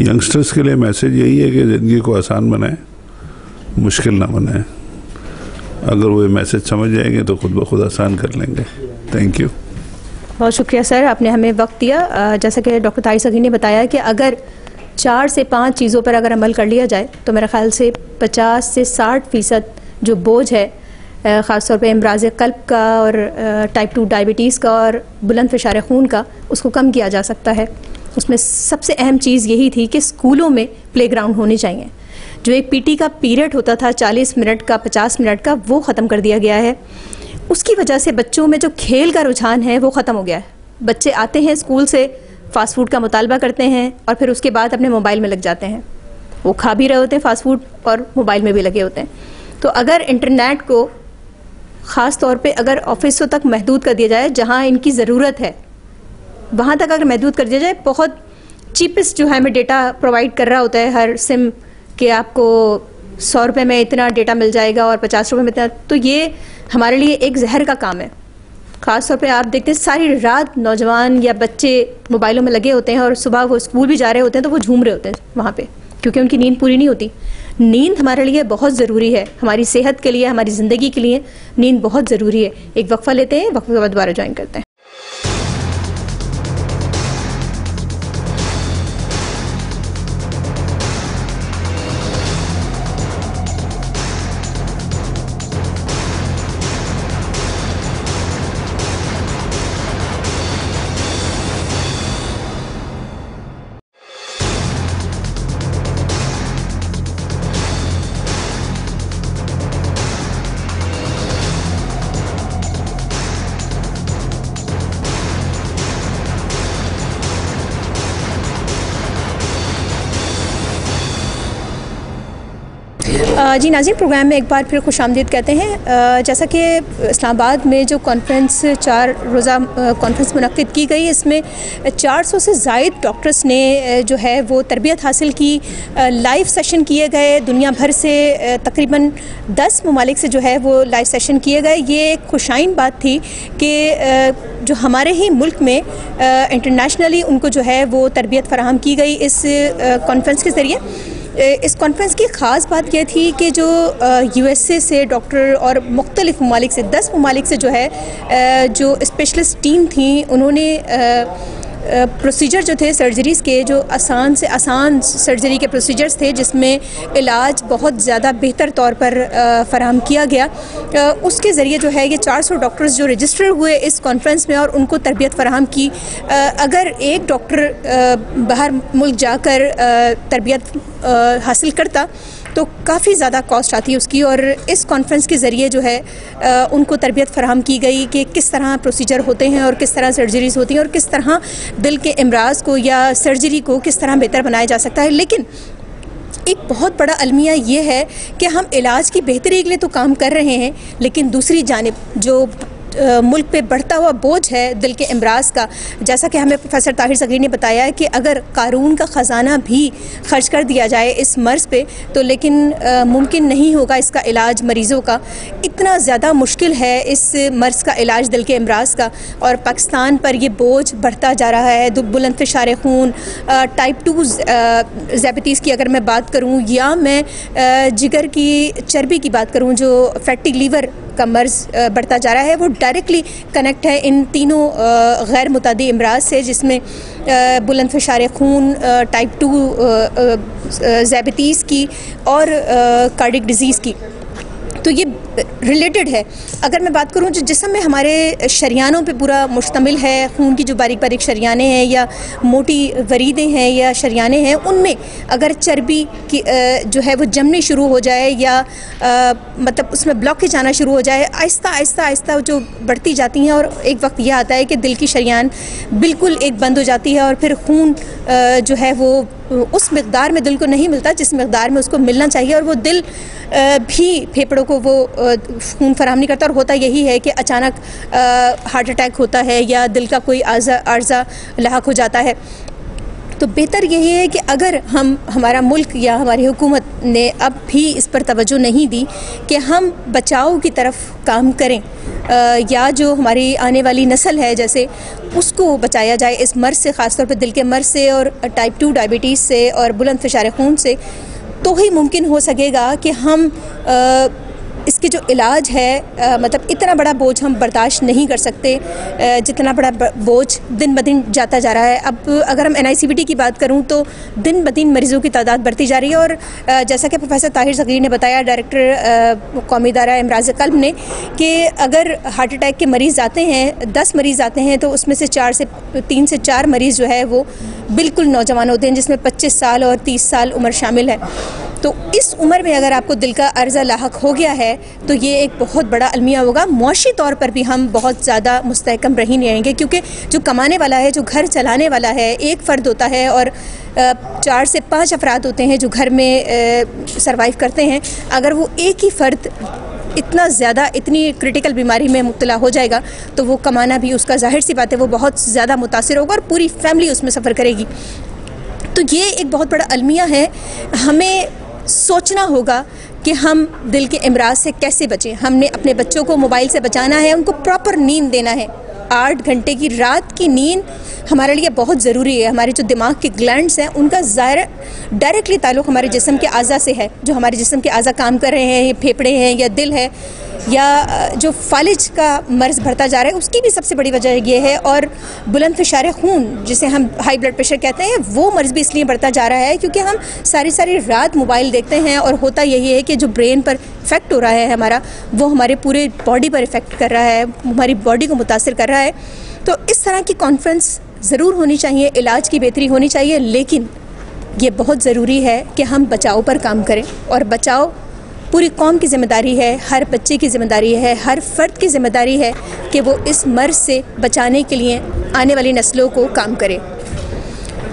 यंगस्टर्स के लिए मैसेज यही है कि ज़िंदगी को आसान बनाएं, मुश्किल ना बनाएं। अगर वो ये मैसेज समझ जाएंगे तो खुद ब खुद आसान कर लेंगे। Thank you. बहुत शुक्रिया सर, आपने हमें वक्त दिया। जैसा कि डॉक्टर ताहिर सगीर ने बताया कि अगर 4 से 5 चीज़ों पर अगर अमल कर लिया जाए तो मेरे ख्याल से 50 से 60% जो बोझ है ख़ासतौर पे अमराज़ क़ल्ब का और टाइप 2 डायबिटीज़ का और बुलंद फ़िशार खून का, उसको कम किया जा सकता है। उसमें सबसे अहम चीज़ यही थी कि स्कूलों में प्लेग्राउंड होने चाहिए। जो एक PT का पीरियड होता था 40 मिनट का, 50 मिनट का, वो ख़त्म कर दिया गया है। उसकी वजह से बच्चों में जो खेल का रुझान है वो ख़त्म हो गया है। बच्चे आते हैं स्कूल से, फ़ास्ट फूड का मुतालबा करते हैं और फिर उसके बाद अपने मोबाइल में लग जाते हैं। वो खा भी रहे होते हैं फ़ास्ट फूड और मोबाइल में भी लगे होते हैं। तो अगर इंटरनेट को ख़ास तौर पे अगर ऑफिसों तक महदूद कर दिया जाए, जहाँ इनकी ज़रूरत है वहाँ तक अगर महदूद कर दिया जाए, बहुत चीपेस्ट जो है हमें डेटा प्रोवाइड कर रहा होता है हर सिम कि आपको 100 रुपये में इतना डेटा मिल जाएगा और 50 रुपये में इतना, तो ये हमारे लिए एक जहर का काम है। ख़ास तौर पे आप देखते हैं सारी रात नौजवान या बच्चे मोबाइलों में लगे होते हैं और सुबह वो स्कूल भी जा रहे होते हैं तो वो झूम रहे होते हैं वहाँ पे, क्योंकि उनकी नींद पूरी नहीं होती। नींद हमारे लिए बहुत ज़रूरी है, हमारी सेहत के लिए, हमारी ज़िंदगी के लिए नींद बहुत ज़रूरी है। एक वक्फा लेते हैं, वक्फे के बाद दोबारा ज्वाइन करते हैं। जी नाज़रीन, प्रोग्राम में एक बार फिर खुशामदीद कहते हैं। जैसा कि इस्लामाबाद में जो कॉन्फ्रेंस 4 रोज़ा कॉन्फ्रेंस मुनक्किद की गई, इसमें 400 से ज़ायद डॉक्टर्स ने जो है वो तरबियत हासिल की। लाइव सेशन किए गए दुनिया भर से, तकरीबन 10 ममालिक से जो है वो लाइव सेशन किए गए। ये एक खुशाइन बात थी कि जो हमारे ही मुल्क में इंटरनेशनली उनको जो है वो तरबियत फराहम की गई इस कॉन्फ्रेंस के ज़रिए। इस कॉन्फ्रेंस की ख़ास बात यह थी कि जो USA से डॉक्टर और मुख्तलिफ़ ममालिक से 10 ममालिक से जो है जो स्पेशलिस्ट टीम थी, उन्होंने प्रोसीजर जो थे सर्जरीज़ के, जो आसान से आसान सर्जरी के प्रोसीजर्स थे जिसमें इलाज बहुत ज़्यादा बेहतर तौर पर फ़राहम किया गया, उसके ज़रिए जो है ये 400 डॉक्टर्स जो रजिस्टर हुए इस कॉन्फ्रेंस में और उनको तरबियत फ़राहम की। अगर एक डॉक्टर बाहर मुल्क जाकर तरबियत हासिल करता तो काफ़ी ज़्यादा कॉस्ट आती उसकी, और इस कॉन्फ्रेंस के ज़रिए जो है उनको तरबियत फराहम की गई कि किस तरह प्रोसीजर होते हैं और किस तरह सर्जरीज़ होती हैं और किस तरह दिल के इमराज़ को या सर्जरी को किस तरह बेहतर बनाया जा सकता है। लेकिन एक बहुत बड़ा अलमिया ये है कि हम इलाज की बेहतरी के लिए तो काम कर रहे हैं, लेकिन दूसरी जानिब जो मुल्क पे बढ़ता हुआ बोझ है दिल के इमराज़ का, जैसा कि हमें प्रोफेसर ताहिर सगीर ने बताया कि अगर कानून का ख़जाना भी खर्च कर दिया जाए इस मर्ज़ पे तो लेकिन मुमकिन नहीं होगा इसका इलाज मरीज़ों का। इतना ज़्यादा मुश्किल है इस मर्ज़ का इलाज दिल के इमराज़ का, और पाकिस्तान पर ये बोझ बढ़ता जा रहा है। बुलंद फ़िशार खून, टाइप 2 ज़ैबितीज़ की अगर मैं बात करूँ, या मैं जिगर की चर्बी की बात करूँ, जो फैटी लीवर का मर्ज़ बढ़ता जा रहा है, वो डायरेक्टली कनेक्ट है इन तीनों गैर मुतादी इमराज से, जिसमें बुलंद फ़िशार खून, टाइप 2 ज़ैबितीज़ की और कार्डिक डिज़ीज़ की। तो ये रिलेटेड है। अगर मैं बात करूँ जो जिस्म में हमारे शरियानों पे पूरा मुश्तमिल है, खून की जो बारीक बारीक शरियानें हैं या मोटी वरीदें हैं या शरियानें हैं, उनमें अगर चर्बी की जो है वो जमनी शुरू हो जाए या मतलब उसमें ब्लॉकेज आना शुरू हो जाए, आहिस्ता आहिस्ता आहिस्ता जो बढ़ती जाती हैं, और एक वक्त यह आता है कि दिल की शरियान बिल्कुल एक बंद हो जाती है और फिर खून जो है वो उस मकदार में दिल को नहीं मिलता जिस मकदार में उसको मिलना चाहिए, और वो दिल भी फेफड़ों को वो खून फराहम नहीं करता। और होता यही है कि अचानक हार्ट अटैक होता है या दिल का कोई आर्जा लाहक हो जाता है। तो बेहतर यही है कि अगर हमारा मुल्क या हमारी हुकूमत ने अब भी इस पर तवज्जो नहीं दी कि हम बचाव की तरफ काम करें, या जो हमारी आने वाली नस्ल है जैसे उसको बचाया जाए इस मर्ज़ से, ख़ासतौर पर दिल के मर्ज़ से और टाइप 2 डायबिटीज़ से और बुलंद फ़िशार खून से, तो ही मुमकिन हो सकेगा कि हम इसके जो इलाज है मतलब इतना बड़ा बोझ हम बर्दाश्त नहीं कर सकते जितना बड़ा बोझ दिन ब दिन जाता जा रहा है। अब अगर हम NICVT की बात करूं तो दिन ब दिन मरीज़ों की तादाद बढ़ती जा रही है, और जैसा कि प्रोफेसर ताहिर सगीर ने बताया, डायरेक्टर कौमी इदारा इमराज़ क़ल्ब ने, कि अगर हार्ट अटैक के मरीज़ आते हैं, 10 मरीज़ आते हैं तो उसमें से 3 से 4 मरीज़ जो है वो बिल्कुल नौजवान होते हैं, जिसमें 25 साल और 30 साल उम्र शामिल है। तो इस उम्र में अगर आपको दिल का अर्ज़ा लाहक हो गया है तो ये एक बहुत बड़ा अलमिया होगा। मुआशी तौर पर भी हम बहुत ज़्यादा मुस्तहकम रही नहीं रहेंगे, क्योंकि जो कमाने वाला है, जो घर चलाने वाला है, एक फ़र्द होता है और 4 से 5 अफराद होते हैं जो घर में सरवाइव करते हैं। अगर वो एक ही फ़र्द इतनी क्रिटिकल बीमारी में मुब्तला हो जाएगा तो वो कमाना भी उसका ज़ाहिर सी बात है वो बहुत ज़्यादा मुतासिर होगा और पूरी फैमिली उसमें सफ़र करेगी। तो ये एक बहुत बड़ा अलमिया है। हमें सोचना होगा कि हम दिल के इमराज से कैसे बचें। हमने अपने बच्चों को मोबाइल से बचाना है, उनको प्रॉपर नींद देना है। 8 घंटे की रात की नींद हमारे लिए बहुत ज़रूरी है। हमारे जो दिमाग के ग्लैंड्स हैं उनका डायरेक्टली ताल्लुक़ हमारे जिस्म के आज़ा से है। जो हमारे जिस्म के आज़ा काम कर रहे हैं, फेफड़े हैं या दिल है, या जो फालिज का मर्ज़ बढ़ता जा रहा है, उसकी भी सबसे बड़ी वजह ये है। और बुलंद फ़िशार खून, जिसे हम हाई ब्लड प्रेशर कहते हैं, वो मर्ज़ भी इसलिए बढ़ता जा रहा है क्योंकि हम सारी रात मोबाइल देखते हैं, और होता यही है कि जो ब्रेन पर इफ़ेक्ट हो रहा है हमारा, वो हमारे पूरे बॉडी पर इफ़ेक्ट कर रहा है, हमारी बॉडी को मुतासिर कर रहा है। तो इस तरह की कॉन्फ्रेंस ज़रूर होनी चाहिए, इलाज की बेहतरी होनी चाहिए, लेकिन ये बहुत ज़रूरी है कि हम बचाव पर काम करें। और बचाव पूरी कौम की ज़िम्मेदारी है, हर बच्चे की ज़िम्मेदारी है, हर फ़र्द की ज़िम्मेदारी है कि वो इस मर्ज़ से बचाने के लिए आने वाली नस्लों को काम करे।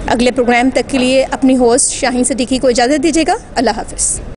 अगले प्रोग्राम तक के लिए अपनी होस्ट शाहीन सिद्दीकी को इजाज़त दीजिएगा। अल्लाह हाफ़िज़।